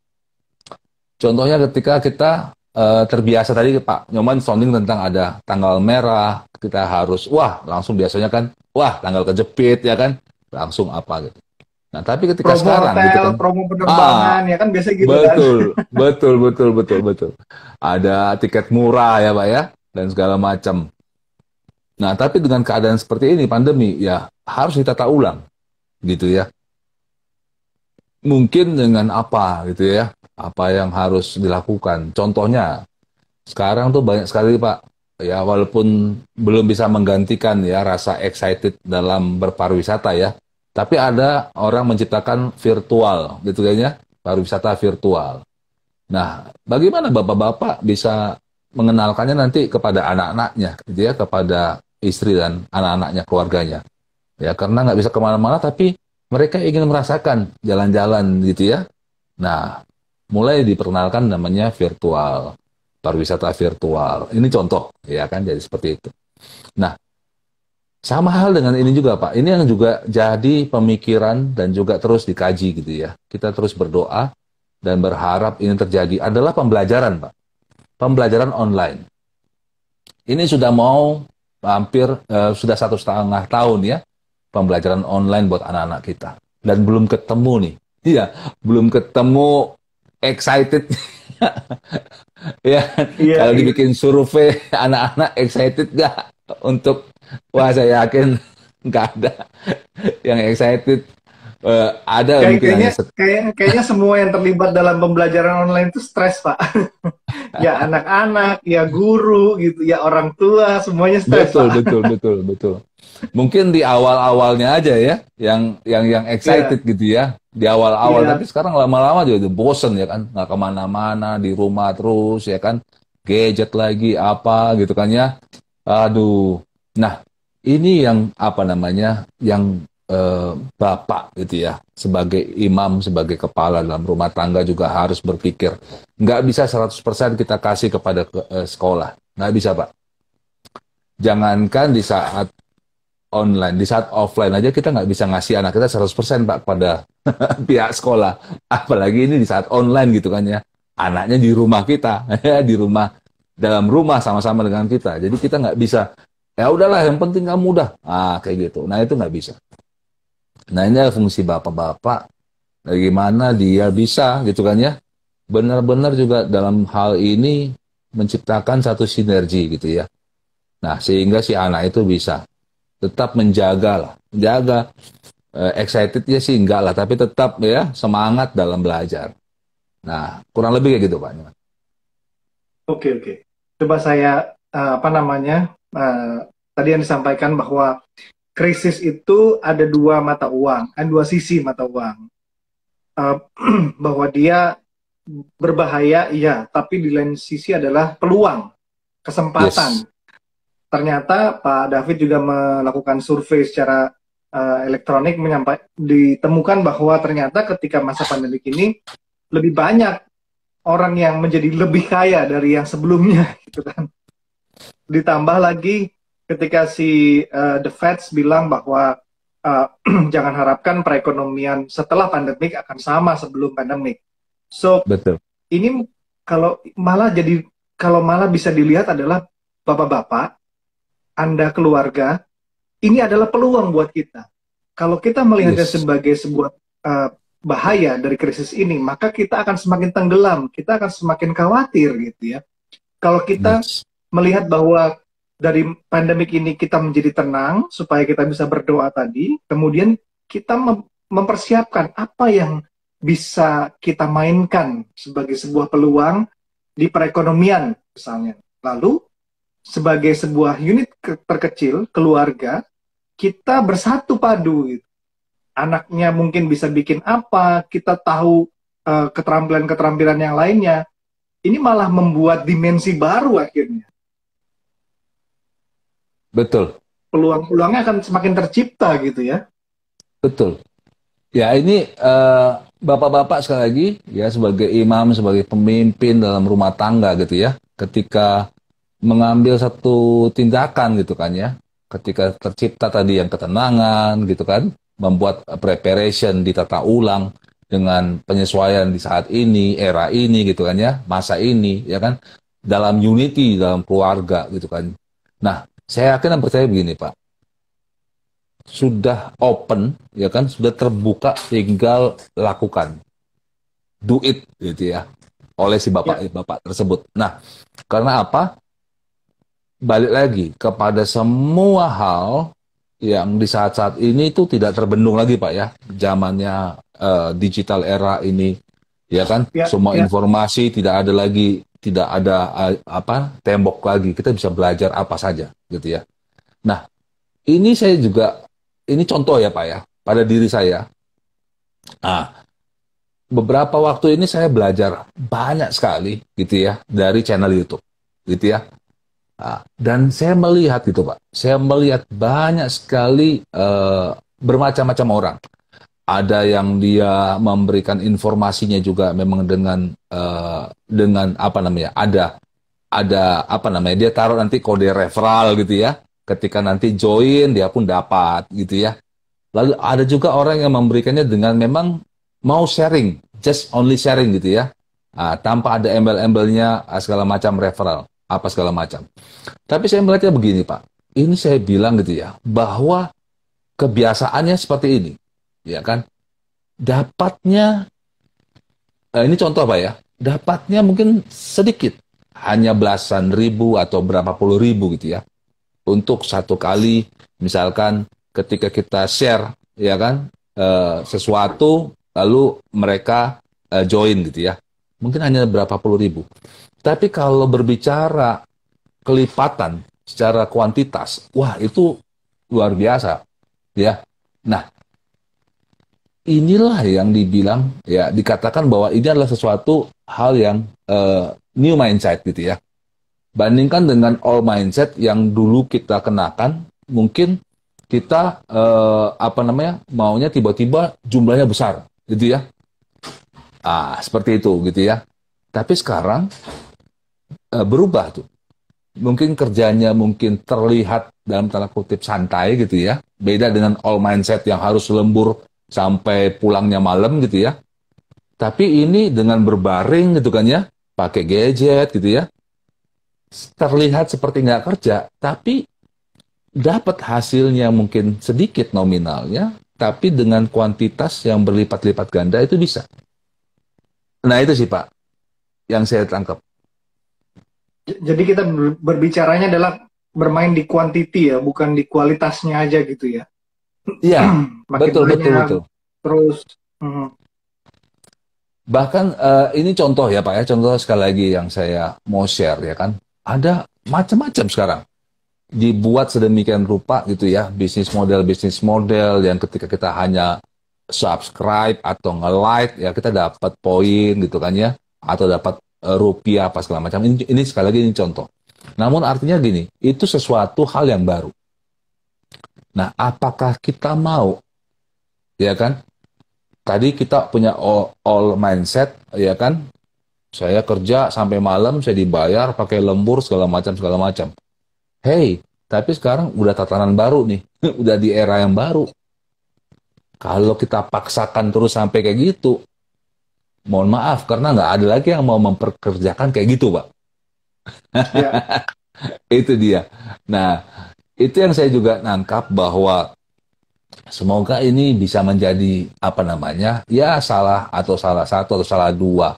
Speaker 2: Contohnya ketika kita terbiasa tadi Pak Nyoman sounding tentang ada tanggal merah, kita harus wah langsung biasanya kan wah tanggal kejepit ya kan langsung apa gitu. Nah tapi ketika
Speaker 1: Promo
Speaker 2: sekarang gitu
Speaker 1: hotel,
Speaker 2: kan,
Speaker 1: promo penerbangan,
Speaker 2: ah
Speaker 1: ya kan biasa gitu kan.
Speaker 2: betul betul betul betul betul ada tiket murah ya Pak ya dan segala macam. Nah tapi dengan keadaan seperti ini pandemi ya harus ditata ulang gitu ya. Mungkin dengan apa gitu ya, apa yang harus dilakukan. Contohnya, sekarang tuh banyak sekali Pak, ya walaupun belum bisa menggantikan ya rasa excited dalam berpariwisata ya, tapi ada orang menciptakan virtual gitu kayaknya, pariwisata virtual. Nah, bagaimana Bapak-Bapak bisa mengenalkannya nanti kepada anak-anaknya, gitu ya, kepada istri dan anak-anaknya, keluarganya. Ya, karena nggak bisa kemana-mana, tapi mereka ingin merasakan jalan-jalan gitu ya. Nah, mulai diperkenalkan namanya virtual, pariwisata virtual. Ini contoh, ya kan, jadi seperti itu. Nah, sama hal dengan ini juga, Pak. Ini yang juga jadi pemikiran dan juga terus dikaji gitu ya. Kita terus berdoa dan berharap ini terjadi adalah pembelajaran, Pak. Pembelajaran online. Ini sudah mau hampir sudah 1,5 tahun ya pembelajaran online buat anak-anak kita dan belum ketemu nih. Iya, belum ketemu excited. Ya,
Speaker 1: Iya,
Speaker 2: kalau
Speaker 1: iya.
Speaker 2: dibikin survei anak-anak excited gak untuk wah saya yakin nggak ada yang excited. Ada mungkin
Speaker 1: Kayaknya
Speaker 2: hanya
Speaker 1: kayaknya semua yang terlibat dalam pembelajaran online itu stres, Pak. Ya anak-anak, ya guru gitu, ya orang tua, semuanya stres,
Speaker 2: betul,
Speaker 1: Pak.
Speaker 2: betul, betul, betul. Mungkin di awal-awalnya aja ya, yang
Speaker 1: Iya,
Speaker 2: excited gitu ya, di awal-awal. Tapi
Speaker 1: iya.
Speaker 2: sekarang lama-lama juga udah bosen ya kan, nggak kemana-mana, di rumah terus ya kan, gadget lagi apa gitu kan ya. Aduh. Nah, ini yang apa namanya, yang bapak gitu ya, sebagai imam, sebagai kepala dalam rumah tangga juga harus berpikir, nggak bisa 100% kita kasih kepada sekolah, nggak bisa Pak. Jangankan di saat online, di saat offline aja kita nggak bisa ngasih anak kita 100% Pak pada pihak sekolah. Apalagi ini di saat online gitu kan ya. Anaknya di rumah kita, ya di rumah, dalam rumah sama-sama dengan kita. Jadi kita nggak bisa, ya udahlah yang penting kamu udah. Kayak gitu. Nah itu nggak bisa. Nah ini adalah fungsi bapak-bapak, bagaimana dia bisa gitu kan ya. Benar-benar juga dalam hal ini menciptakan satu sinergi gitu ya. Nah sehingga si anak itu bisa tetap menjaga lah, menjaga excitednya sih enggak lah, tapi tetap ya semangat dalam belajar. Nah, kurang lebih kayak gitu Pak.
Speaker 1: Oke, oke. Coba saya apa namanya? Tadi yang disampaikan bahwa krisis itu ada dua mata uang, ada dua sisi mata uang. Eh, bahwa dia berbahaya, iya, tapi di lain sisi adalah peluang,
Speaker 2: Yes,
Speaker 1: kesempatan. Ternyata Pak David juga melakukan survei secara elektronik ditemukan bahwa ternyata ketika masa pandemi ini lebih banyak orang yang menjadi lebih kaya dari yang sebelumnya gitu kan. Ditambah lagi ketika si The Feds bilang bahwa uh, jangan harapkan perekonomian setelah pandemik akan sama sebelum pandemik. So
Speaker 2: betul.
Speaker 1: ini kalau malah bisa dilihat adalah bapak-bapak, Anda keluarga, ini adalah peluang buat kita. Kalau kita melihatnya
Speaker 2: Yes,
Speaker 1: sebagai sebuah uh, bahaya dari krisis ini, maka kita akan semakin tenggelam, kita akan semakin khawatir gitu ya. Kalau kita
Speaker 2: yes,
Speaker 1: melihat bahwa dari pandemik ini kita menjadi tenang supaya kita bisa berdoa tadi, kemudian kita mempersiapkan apa yang bisa kita mainkan sebagai sebuah peluang di perekonomian misalnya. Lalu sebagai sebuah unit terkecil keluarga, kita bersatu padu gitu. Anaknya mungkin bisa bikin apa, kita tahu keterampilan-keterampilan yang lainnya. Ini malah membuat dimensi baru akhirnya.
Speaker 2: Betul,
Speaker 1: Peluang-peluangnya akan semakin tercipta gitu ya.
Speaker 2: betul. Ya ini bapak-bapak sekali lagi ya sebagai imam, sebagai pemimpin dalam rumah tangga gitu ya, ketika mengambil satu tindakan gitu kan ya, ketika tercipta tadi yang ketenangan gitu kan, membuat preparation, ditata ulang dengan penyesuaian di saat ini, era ini gitu kan ya, masa ini ya kan, dalam unity, dalam keluarga gitu kan. Nah, saya yakin dan percaya begini Pak, sudah open ya kan, sudah terbuka, tinggal lakukan, do it gitu ya, oleh si
Speaker 1: Ya,
Speaker 2: bapak tersebut. Nah, karena apa? Balik lagi kepada semua hal yang di saat-saat ini itu tidak terbendung lagi Pak ya, zamannya digital era ini ya kan,
Speaker 1: ya,
Speaker 2: semua
Speaker 1: ya.
Speaker 2: informasi tidak ada lagi, tidak ada apa tembok lagi, kita bisa belajar apa saja gitu ya. Nah, ini saya juga, ini contoh ya Pak ya, pada diri saya. Nah, beberapa waktu ini saya belajar banyak sekali gitu ya dari channel YouTube gitu ya. Nah, dan saya melihat gitu Pak, saya melihat banyak sekali bermacam-macam orang. Ada yang dia memberikan informasinya juga memang dengan apa namanya, ada apa namanya, dia taruh nanti kode referral gitu ya. Ketika nanti join dia pun dapat gitu ya. Lalu ada juga orang yang memberikannya dengan memang mau sharing, just only sharing gitu ya. Tanpa ada embel-embelnya segala macam referral, apa segala macam. Tapi saya melihatnya begini Pak, ini saya bilang gitu ya, bahwa kebiasaannya seperti ini, ya kan? Dapatnya, ini contoh Pak ya, dapatnya mungkin sedikit, hanya belasan ribu atau berapa puluh ribu gitu ya, untuk satu kali, misalkan ketika kita share, ya kan, sesuatu, lalu mereka join gitu ya, mungkin hanya berapa puluh ribu. Tapi kalau berbicara kelipatan secara kuantitas, wah itu luar biasa, ya. Nah, inilah yang dibilang, ya dikatakan bahwa ini adalah sesuatu hal yang new mindset gitu ya. Bandingkan dengan old mindset yang dulu kita kenakan, mungkin kita apa namanya, maunya tiba-tiba jumlahnya besar gitu ya. Seperti itu gitu ya. Tapi sekarang berubah tuh. Mungkin kerjanya mungkin terlihat dalam tanda kutip santai gitu ya. Beda dengan old mindset yang harus lembur sampai pulangnya malam gitu ya. Tapi ini dengan berbaring gitu kan ya, pakai gadget gitu ya, terlihat seperti nggak kerja, tapi dapat hasilnya mungkin sedikit nominalnya, tapi dengan kuantitas yang berlipat-lipat ganda itu bisa. Nah itu sih Pak, yang saya tangkap.
Speaker 1: Jadi kita berbicaranya adalah bermain di quantity ya, bukan di kualitasnya aja gitu ya.
Speaker 2: Iya,
Speaker 1: Makin
Speaker 2: betul, betul,
Speaker 1: banyak,
Speaker 2: betul.
Speaker 1: terus mhm.
Speaker 2: Bahkan ini contoh ya Pak ya, contoh sekali lagi yang saya mau share ya kan. Ada macam-macam sekarang. Dibuat sedemikian rupa gitu ya, bisnis model yang ketika kita hanya subscribe atau nge-like ya kita dapat poin gitu kan ya, atau dapat rupiah apa segala macam. Ini sekali lagi ini contoh. Namun artinya gini, itu sesuatu hal yang baru. Nah, apakah kita mau ya kan? Tadi kita punya all mindset ya kan? Saya kerja sampai malam, saya dibayar pakai lembur segala macam. Hey, tapi sekarang udah tatanan baru nih, udah di era yang baru. Kalau kita paksakan terus sampai kayak gitu, mohon maaf, karena nggak ada lagi yang mau memperkerjakan kayak gitu, Pak.
Speaker 1: Ya,
Speaker 2: Itu dia. Nah, itu yang saya juga nangkap bahwa semoga ini bisa menjadi, apa namanya, ya salah atau salah satu atau salah dua.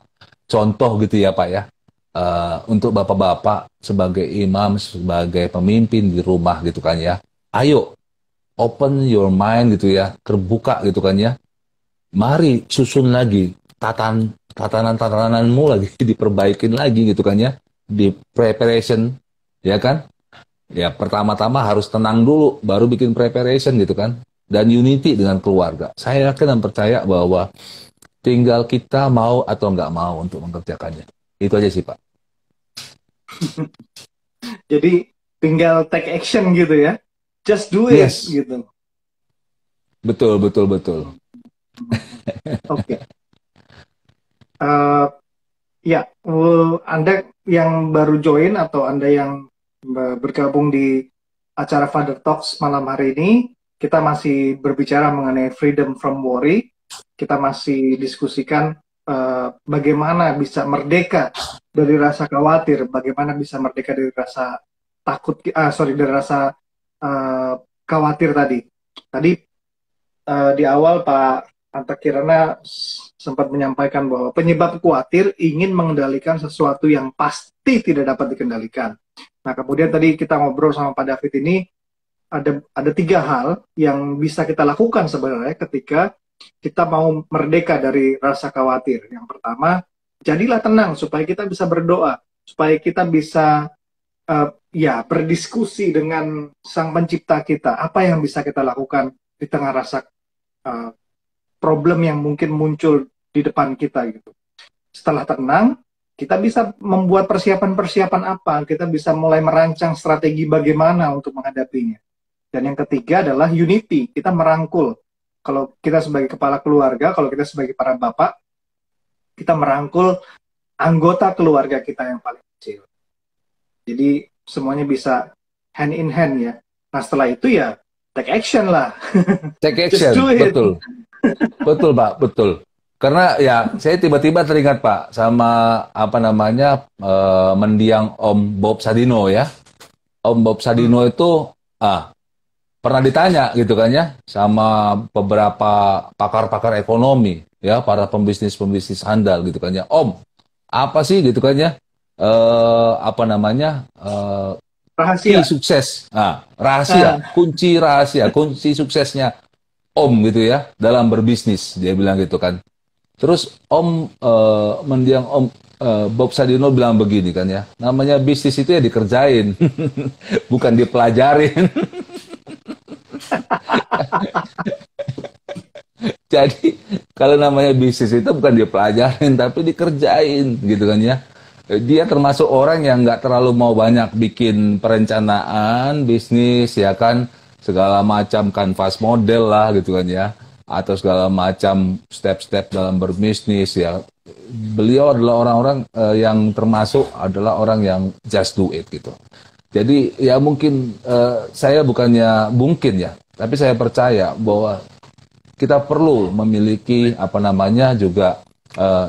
Speaker 2: Contoh gitu ya, Pak ya. Untuk bapak-bapak sebagai imam, sebagai pemimpin di rumah gitu kan ya. Ayo, open your mind gitu ya, terbuka gitu kan ya. Mari susun lagi tatanan-tatananmu lagi diperbaikin lagi gitu kan ya, di preparation ya kan. Ya pertama-tama harus tenang dulu, baru bikin preparation gitu kan. Dan unity dengan keluarga. Saya yakin dan percaya bahwa tinggal kita mau atau nggak mau untuk mengerjakannya. Itu aja sih Pak.
Speaker 1: Jadi tinggal take action gitu ya. Just do it
Speaker 2: Yes,
Speaker 1: gitu.
Speaker 2: betul, betul, betul.
Speaker 1: Oke. Eh, ya, Anda yang baru join atau Anda yang bergabung di acara Father Talks malam hari ini, kita masih berbicara mengenai freedom from worry. Kita masih diskusikan bagaimana bisa merdeka dari rasa khawatir, bagaimana bisa merdeka dari rasa takut, dari rasa eh, khawatir tadi. Tadi di awal Pak Anta Kirana sempat menyampaikan bahwa penyebab khawatir ingin mengendalikan sesuatu yang pasti tidak dapat dikendalikan. Nah, kemudian tadi kita ngobrol sama Pak David ini, ada tiga hal yang bisa kita lakukan sebenarnya ketika kita mau merdeka dari rasa khawatir. Yang pertama, jadilah tenang supaya kita bisa berdoa, supaya kita bisa berdiskusi dengan Sang Pencipta kita. Apa yang bisa kita lakukan di tengah rasa uh, problem yang mungkin muncul di depan kita gitu. Setelah tenang, kita bisa membuat persiapan-persiapan apa, kita bisa mulai merancang strategi bagaimana untuk menghadapinya. Dan yang ketiga adalah unity, kita merangkul. Kalau kita sebagai kepala keluarga, kalau kita sebagai para bapak, kita merangkul anggota keluarga kita yang paling kecil. Jadi semuanya bisa hand in hand ya. Nah setelah itu ya take action lah.
Speaker 2: Take
Speaker 1: Just
Speaker 2: action,
Speaker 1: do it.
Speaker 2: betul. Betul, Pak, betul. Karena ya saya tiba-tiba teringat Pak sama apa namanya mendiang Om Bob Sadino ya. Om Bob Sadino itu pernah ditanya gitu kan ya sama beberapa pakar-pakar ekonomi ya, para pembisnis-pembisnis handal gitu kan ya. Om, apa sih gitu kan ya? Apa namanya? Key
Speaker 1: Rahasia.
Speaker 2: sukses. Rahasia,
Speaker 1: Ah,
Speaker 2: kunci rahasia, kunci suksesnya Om gitu ya dalam berbisnis, dia bilang gitu kan. Terus Om mendiang Om Bob Sadino bilang begini kan ya, namanya bisnis itu ya dikerjain, bukan dipelajarin. Jadi kalau namanya bisnis itu bukan dipelajarin tapi dikerjain gitu kan ya. Dia termasuk orang yang nggak terlalu mau banyak bikin perencanaan bisnis ya kan, segala macam kanvas model lah gitu kan ya, atau segala macam step-step dalam berbisnis ya. Beliau adalah orang-orang yang termasuk adalah orang yang just do it gitu. Jadi ya mungkin saya bukannya mungkin ya, tapi saya percaya bahwa kita perlu memiliki apa namanya juga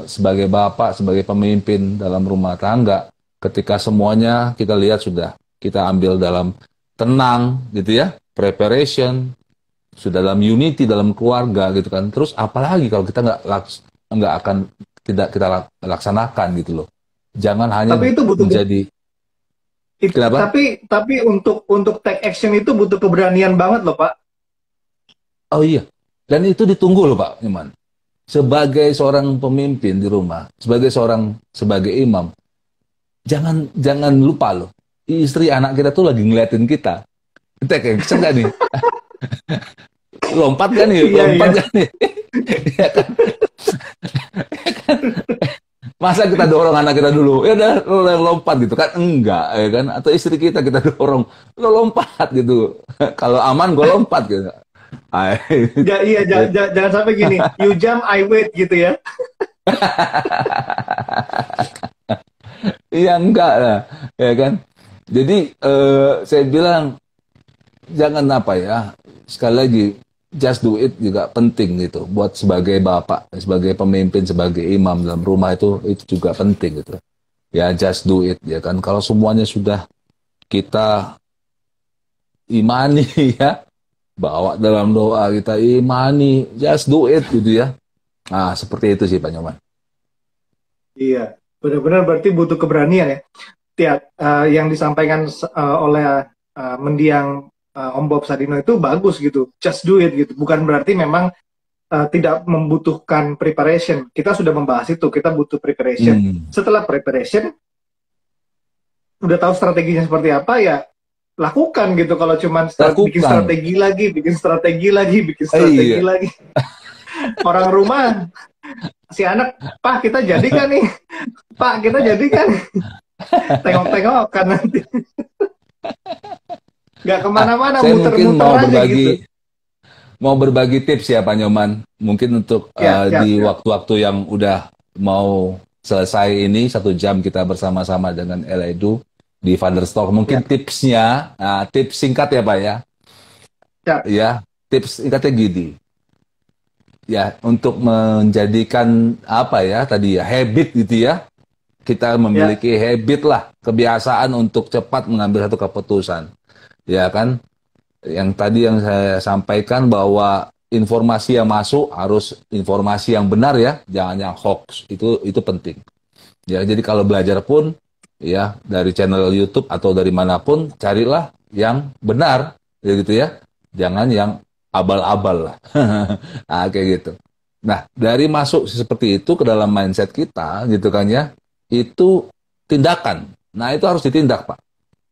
Speaker 2: sebagai bapak, sebagai pemimpin dalam rumah tangga, ketika semuanya kita lihat sudah kita ambil dalam tenang gitu ya, preparation, sudah dalam unity dalam keluarga gitu kan. Terus apalagi kalau kita nggak akan tidak kita laksanakan gitu loh. Jangan hanya
Speaker 1: tapi itu butuh
Speaker 2: menjadi kenapa?
Speaker 1: tapi untuk take action itu butuh keberanian banget loh Pak.
Speaker 2: Oh iya, dan itu ditunggu loh Pak Iman. Sebagai seorang pemimpin di rumah, sebagai imam, jangan lupa loh. Istri anak kita tuh lagi ngeliatin kita. Kita kayak kesel gak nih? Lompat kan nih?
Speaker 1: Iya
Speaker 2: Lompat
Speaker 1: iya.
Speaker 2: kan nih? Ya kan? Masa kita dorong anak kita dulu? Ya udah lo yang lompat gitu kan? Enggak, ya kan? Atau istri kita dorong, lo lompat gitu. Kalau aman gue lompat gitu.
Speaker 1: Iya jangan sampai gini. You jump, I wait gitu ya.
Speaker 2: Iya enggak lah, ya kan? Jadi saya bilang jangan apa ya, sekali lagi just do it juga penting gitu. Buat sebagai bapak, sebagai pemimpin, sebagai imam dalam rumah itu juga penting gitu. Ya just do it ya kan. Kalau semuanya sudah kita imani ya, bawa dalam doa kita imani, just do it gitu ya. Nah seperti itu sih Pak Nyoman.
Speaker 1: Iya, benar-benar berarti butuh keberanian ya. Tiap yang disampaikan oleh mendiang Om Bob Sadino itu bagus gitu, just do it gitu. Bukan berarti memang tidak membutuhkan preparation. Kita sudah membahas itu, kita butuh preparation.
Speaker 2: Hmm.
Speaker 1: Setelah preparation, udah tahu strateginya seperti apa ya lakukan gitu. Kalau cuman bikin
Speaker 2: Lakukan.
Speaker 1: strategi lagi, bikin strategi lagi, bikin strategi
Speaker 2: Iya.
Speaker 1: lagi. Orang rumah, si anak, Pak kita jadi kan nih, Pak kita jadi kan, tengok-tengok kan nanti. Nggak kemana-mana,
Speaker 2: Saya mungkin
Speaker 1: muter-muter aja gitu.
Speaker 2: mau berbagi tips ya Pak Nyoman. Mungkin untuk
Speaker 1: Ya, ya,
Speaker 2: di
Speaker 1: ya,
Speaker 2: waktu-waktu yang udah mau selesai ini 1 jam kita bersama-sama dengan Edu di Thunderstock. Mungkin
Speaker 1: ya,
Speaker 2: tipsnya, tips singkat ya Pak ya.
Speaker 1: ya,
Speaker 2: Ya, tips singkatnya gini. Ya, untuk menjadikan apa ya tadi ya habit gitu ya. Kita
Speaker 1: ya,
Speaker 2: memiliki habit lah, kebiasaan untuk cepat mengambil satu keputusan. Ya kan? Yang tadi yang saya sampaikan bahwa informasi yang masuk harus informasi yang benar ya, jangan yang hoax. Itu penting. Ya, jadi kalau belajar pun ya dari channel YouTube atau dari manapun carilah yang benar, ya gitu ya. Jangan yang abal-abal lah. Nah, kayak gitu. Nah, dari masuk seperti itu ke dalam mindset kita gitu kan ya, itu tindakan. Nah, itu harus ditindak, Pak.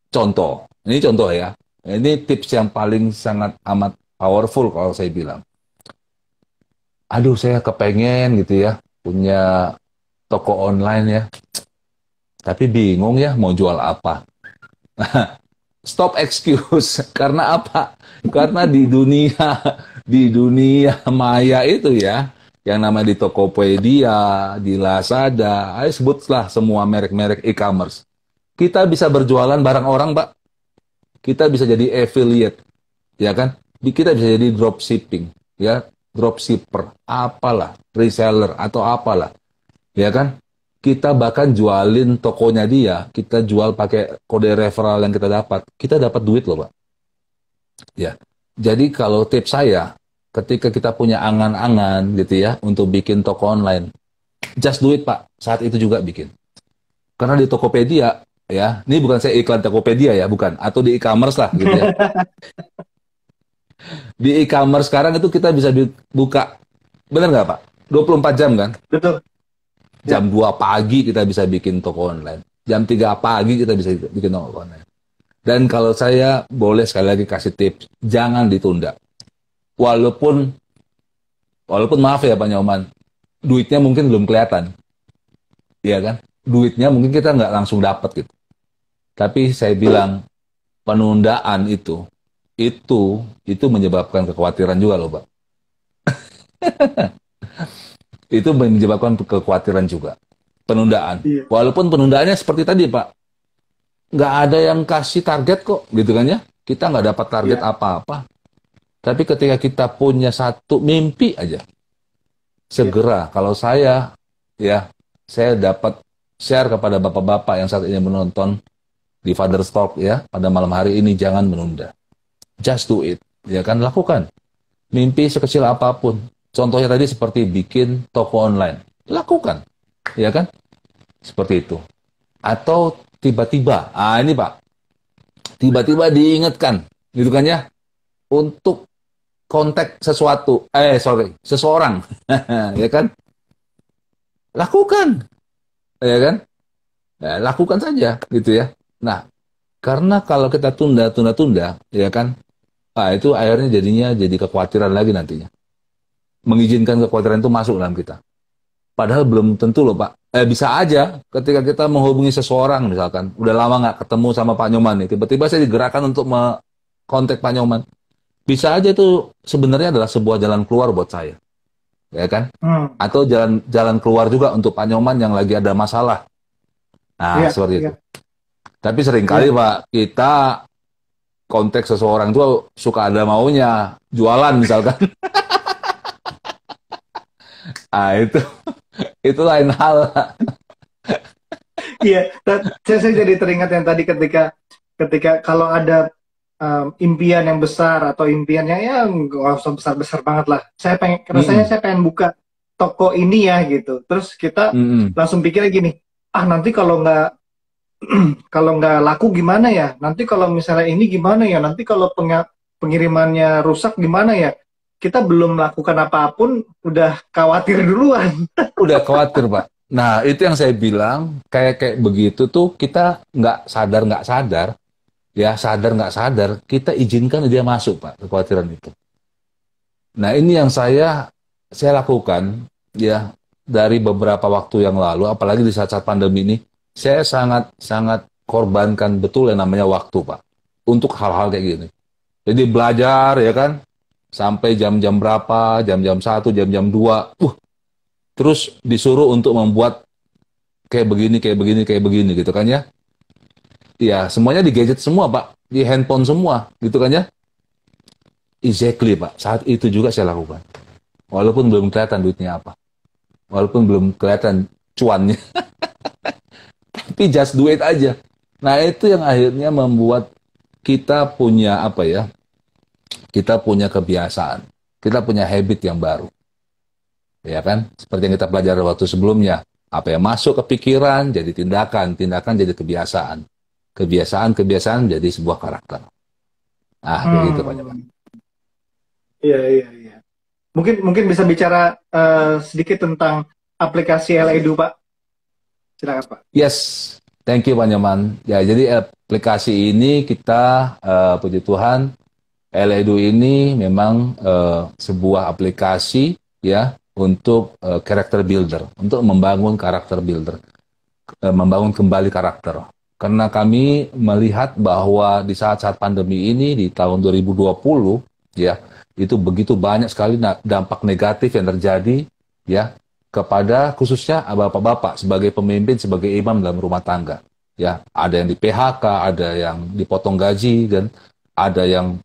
Speaker 2: Contoh. Ini contoh ya. Ini tips yang paling sangat amat powerful kalau saya bilang. Aduh, saya kepengen gitu ya, punya toko online ya. Tapi bingung ya mau jual apa. Stop excuse. Karena apa? Karena di dunia maya itu ya, yang namanya di Tokopedia, di Lazada, ayo sebutlah semua merek-merek e-commerce. Kita bisa berjualan barang orang, Pak. Kita bisa jadi affiliate, ya kan? Kita bisa jadi dropshipping, ya, dropshipper, apalah, reseller atau apalah, ya kan? Kita bahkan jualin tokonya dia, kita jual pakai kode referral yang kita dapat duit loh, Pak. Ya. Jadi kalau tips saya, ketika kita punya angan-angan gitu ya untuk bikin toko online, just do it, Pak. Saat itu juga bikin. Karena di Tokopedia ya, ini bukan saya iklan Tokopedia ya, bukan, atau di e-commerce lah gitu ya. Di e-commerce sekarang itu kita bisa buka, benar nggak Pak? 24 jam kan?
Speaker 1: betul. Ya,
Speaker 2: Jam 2 pagi kita bisa bikin toko online. Jam 3 pagi kita bisa bikin toko online. Dan kalau saya boleh sekali lagi kasih tips, jangan ditunda. Walaupun walaupun maaf ya Pak Nyoman, duitnya mungkin belum kelihatan, ya kan? Duitnya mungkin kita nggak langsung dapat gitu. Tapi saya bilang penundaan itu menyebabkan kekhawatiran juga loh Pak. Itu menyebabkan kekhawatiran juga. Penundaan.
Speaker 1: iya,
Speaker 2: Walaupun penundaannya seperti tadi Pak, nggak ada yang kasih target kok, gitu kan ya. Kita nggak dapat target
Speaker 1: iya,
Speaker 2: apa-apa. Tapi ketika kita punya satu mimpi aja,
Speaker 1: iya,
Speaker 2: segera. Kalau ya, saya dapat share kepada bapak-bapak yang saat ini menonton di Father's Talk ya, pada malam hari ini jangan menunda. Just do it, ya kan, lakukan. Mimpi sekecil apapun. Contohnya tadi seperti bikin toko online. Lakukan, ya kan? Seperti itu. Atau tiba-tiba, ini Pak, tiba-tiba diingatkan, gitu kan ya, untuk kontak seseorang, ya kan? Lakukan, ya kan? Ya, lakukan saja, gitu ya. Nah, karena kalau kita tunda, ya kan? Itu akhirnya jadinya jadi kekhawatiran lagi nantinya. Mengizinkan kekhawatiran itu masuk dalam kita. Padahal belum tentu loh Pak. Bisa aja ketika kita menghubungi seseorang misalkan, udah lama nggak ketemu sama Pak Nyoman nih, tiba-tiba saya digerakkan untuk kontak Pak Nyoman. Bisa aja itu sebenarnya adalah sebuah jalan keluar buat saya, ya kan?
Speaker 1: hmm,
Speaker 2: Atau jalan keluar juga untuk Pak Nyoman yang lagi ada masalah. Nah,
Speaker 1: iya,
Speaker 2: seperti itu.
Speaker 1: iya,
Speaker 2: Tapi seringkali
Speaker 1: iya,
Speaker 2: Pak, kita kontak seseorang tuh suka ada maunya, jualan misalkan. Itu itu lain hal.
Speaker 1: iya. Saya jadi teringat yang tadi ketika ketika kalau ada impian yang besar atau impiannya ya nggak usah besar-besar banget lah. Saya pengen, rasanya
Speaker 2: Mm-mm.
Speaker 1: saya pengen buka toko ini ya gitu. Terus kita
Speaker 2: Mm-mm.
Speaker 1: langsung pikirnya gini, nanti kalau nggak kalau nggak laku gimana ya? Nanti kalau misalnya ini gimana ya? Nanti kalau pengirimannya rusak gimana ya? Kita belum melakukan apapun, udah khawatir duluan.
Speaker 2: Udah khawatir, Pak. Nah, itu yang saya bilang, kayak kayak begitu tuh kita nggak sadar, ya sadar nggak sadar, kita izinkan dia masuk, Pak, kekhawatiran itu. Nah, ini yang saya lakukan, ya dari beberapa waktu yang lalu, apalagi di saat-saat pandemi ini, saya sangat sangat korbankan betul yang namanya waktu, Pak, untuk hal-hal kayak gini. Jadi belajar, ya kan, sampai jam-jam berapa, jam-jam 1, jam-jam 2, terus disuruh untuk membuat kayak begini, kayak begini, kayak begini gitu kan ya. Ya, semuanya di gadget semua, Pak. Di handphone semua, gitu kan ya. Exactly, Pak. Saat itu juga saya lakukan. Walaupun belum kelihatan duitnya apa. Walaupun belum kelihatan cuannya. Tapi just do it aja. Nah, itu yang akhirnya membuat kita punya apa ya? Kita punya kebiasaan. Kita punya habit yang baru. Ya kan? Seperti yang kita pelajari waktu sebelumnya. Apa yang masuk ke pikiran jadi tindakan, tindakan jadi kebiasaan. Kebiasaan jadi sebuah karakter. Ah, kayak gitu Pak Nyoman.
Speaker 1: Hmm, iya, iya, iya. Mungkin mungkin bisa bicara sedikit tentang aplikasi L-Edu, Pak. Silakan, Pak.
Speaker 2: Yes, thank you Pak Nyoman. Ya, jadi aplikasi ini kita, puji Tuhan, L-Edu ini memang sebuah aplikasi ya untuk character builder, untuk membangun karakter builder, membangun kembali karakter. Karena kami melihat bahwa di saat-saat pandemi ini di tahun 2020 ya, itu begitu banyak sekali dampak negatif yang terjadi ya kepada khususnya bapak-bapak sebagai pemimpin, sebagai imam dalam rumah tangga. Ya, ada yang di PHK, ada yang dipotong gaji dan ada yang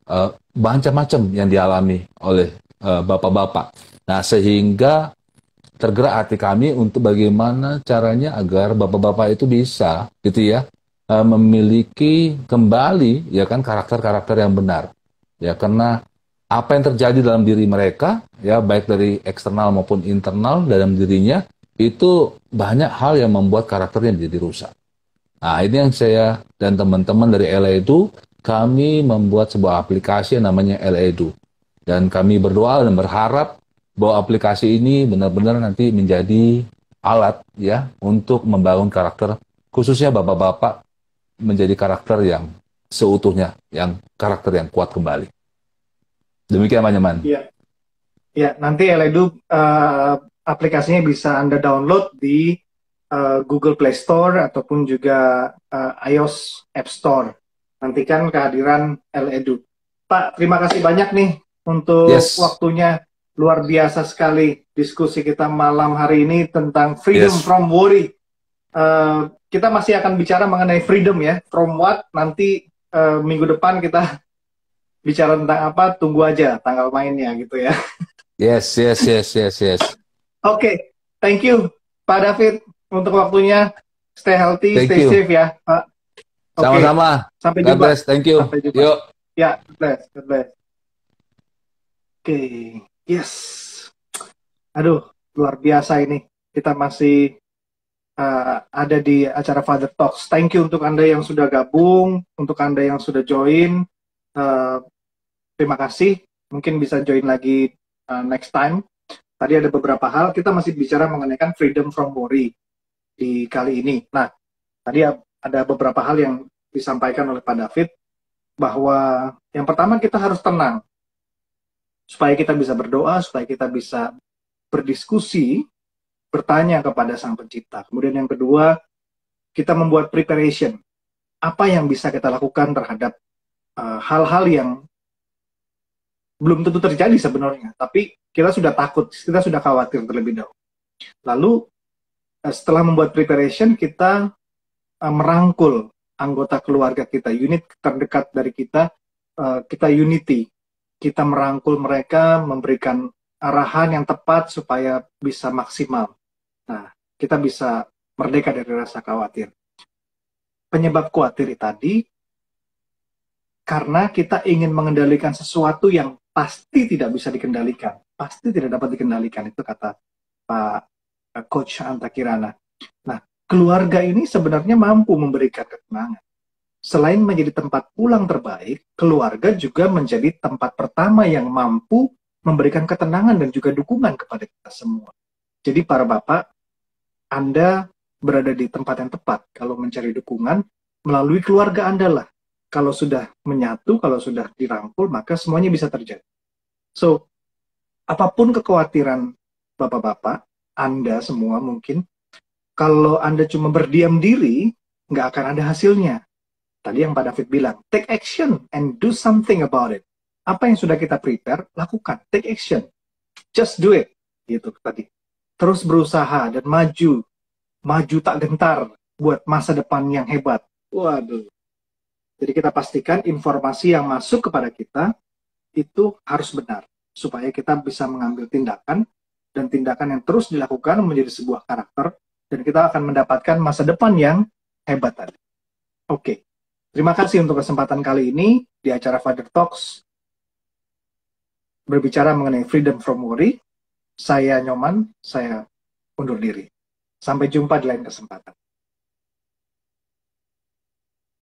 Speaker 2: macam-macam yang dialami oleh bapak-bapak. Nah, sehingga tergerak hati kami untuk bagaimana caranya agar bapak-bapak itu bisa gitu ya memiliki kembali ya kan karakter-karakter yang benar. Ya, karena apa yang terjadi dalam diri mereka ya baik dari eksternal maupun internal dalam dirinya itu banyak hal yang membuat karakternya menjadi rusak. Nah, ini yang saya dan teman-teman dari L-Edu, kami membuat sebuah aplikasi yang namanya L-Edu. Dan kami berdoa dan berharap bahwa aplikasi ini benar-benar nanti menjadi alat ya untuk membangun karakter, khususnya bapak-bapak menjadi karakter yang seutuhnya, yang karakter yang kuat kembali. Demikian Pak Nyoman.
Speaker 1: Iya, ya. Nanti L-Edu aplikasinya bisa Anda download di Google Play Store ataupun juga iOS App Store. Nantikan kehadiran L-Edu. Pak, terima kasih banyak nih untuk
Speaker 2: Yes,
Speaker 1: waktunya. Luar biasa sekali diskusi kita malam hari ini tentang freedom
Speaker 2: yes.
Speaker 1: from worry. Kita masih akan bicara mengenai freedom ya. From what? Nanti minggu depan kita bicara tentang apa? Tunggu aja tanggal mainnya gitu ya.
Speaker 2: Yes, yes, yes, yes, yes.
Speaker 1: Oke, thank you Pak David untuk waktunya. Stay healthy,
Speaker 2: Thank
Speaker 1: stay
Speaker 2: you.
Speaker 1: safe ya, Pak. Oke,
Speaker 2: Sama-sama.
Speaker 1: sampai
Speaker 2: God
Speaker 1: jumpa.
Speaker 2: bless. Thank you.
Speaker 1: Sampai jumpa.
Speaker 2: Yuk.
Speaker 1: Ya, God bless, God bless. Oke, yes. Aduh, luar biasa ini. Kita masih ada di acara Father Talks. Thank you untuk Anda yang sudah gabung, untuk Anda yang sudah join. Uh, Terima kasih. Mungkin bisa join lagi next time. Tadi ada beberapa hal, kita masih bicara mengenai kan freedom from worry di kali ini. Nah, tadi ada beberapa hal yang disampaikan oleh Pak David, bahwa yang pertama kita harus tenang, supaya kita bisa berdoa, supaya kita bisa berdiskusi, bertanya kepada Sang Pencipta. Kemudian yang kedua, kita membuat preparation. Apa yang bisa kita lakukan terhadap hal-hal yang belum tentu terjadi sebenarnya, tapi kita sudah takut, kita sudah khawatir terlebih dahulu. Lalu setelah membuat preparation, kita merangkul anggota keluarga kita, unit terdekat dari kita, kita unity, kita merangkul mereka, memberikan arahan yang tepat supaya bisa maksimal. Nah, kita bisa merdeka dari rasa khawatir. Penyebab khawatir tadi karena kita ingin mengendalikan sesuatu yang pasti tidak bisa dikendalikan, pasti tidak dapat dikendalikan, itu kata Pak Coach Anta Kirana. Nah, keluarga ini sebenarnya mampu memberikan ketenangan. Selain menjadi tempat pulang terbaik, keluarga juga menjadi tempat pertama yang mampu memberikan ketenangan dan juga dukungan kepada kita semua. Jadi para bapak, Anda berada di tempat yang tepat kalau mencari dukungan melalui keluarga Anda lah. Kalau sudah menyatu, kalau sudah dirangkul, maka semuanya bisa terjadi. So, apapun kekhawatiran bapak-bapak, Anda semua mungkin, kalau Anda cuma berdiam diri, nggak akan ada hasilnya. Tadi yang Pak David bilang, take action and do something about it. Apa yang sudah kita prepare, lakukan. Take action. Just do it. Gitu tadi. Terus berusaha dan maju. Maju tak gentar buat masa depan yang hebat. Waduh. Jadi kita pastikan informasi yang masuk kepada kita itu harus benar. Supaya kita bisa mengambil tindakan, dan tindakan yang terus dilakukan menjadi sebuah karakter, dan kita akan mendapatkan masa depan yang hebat tadi. Oke. Terima kasih untuk kesempatan kali ini di acara Father Talks berbicara mengenai freedom from worry. Saya Nyoman, saya undur diri. Sampai jumpa di lain kesempatan.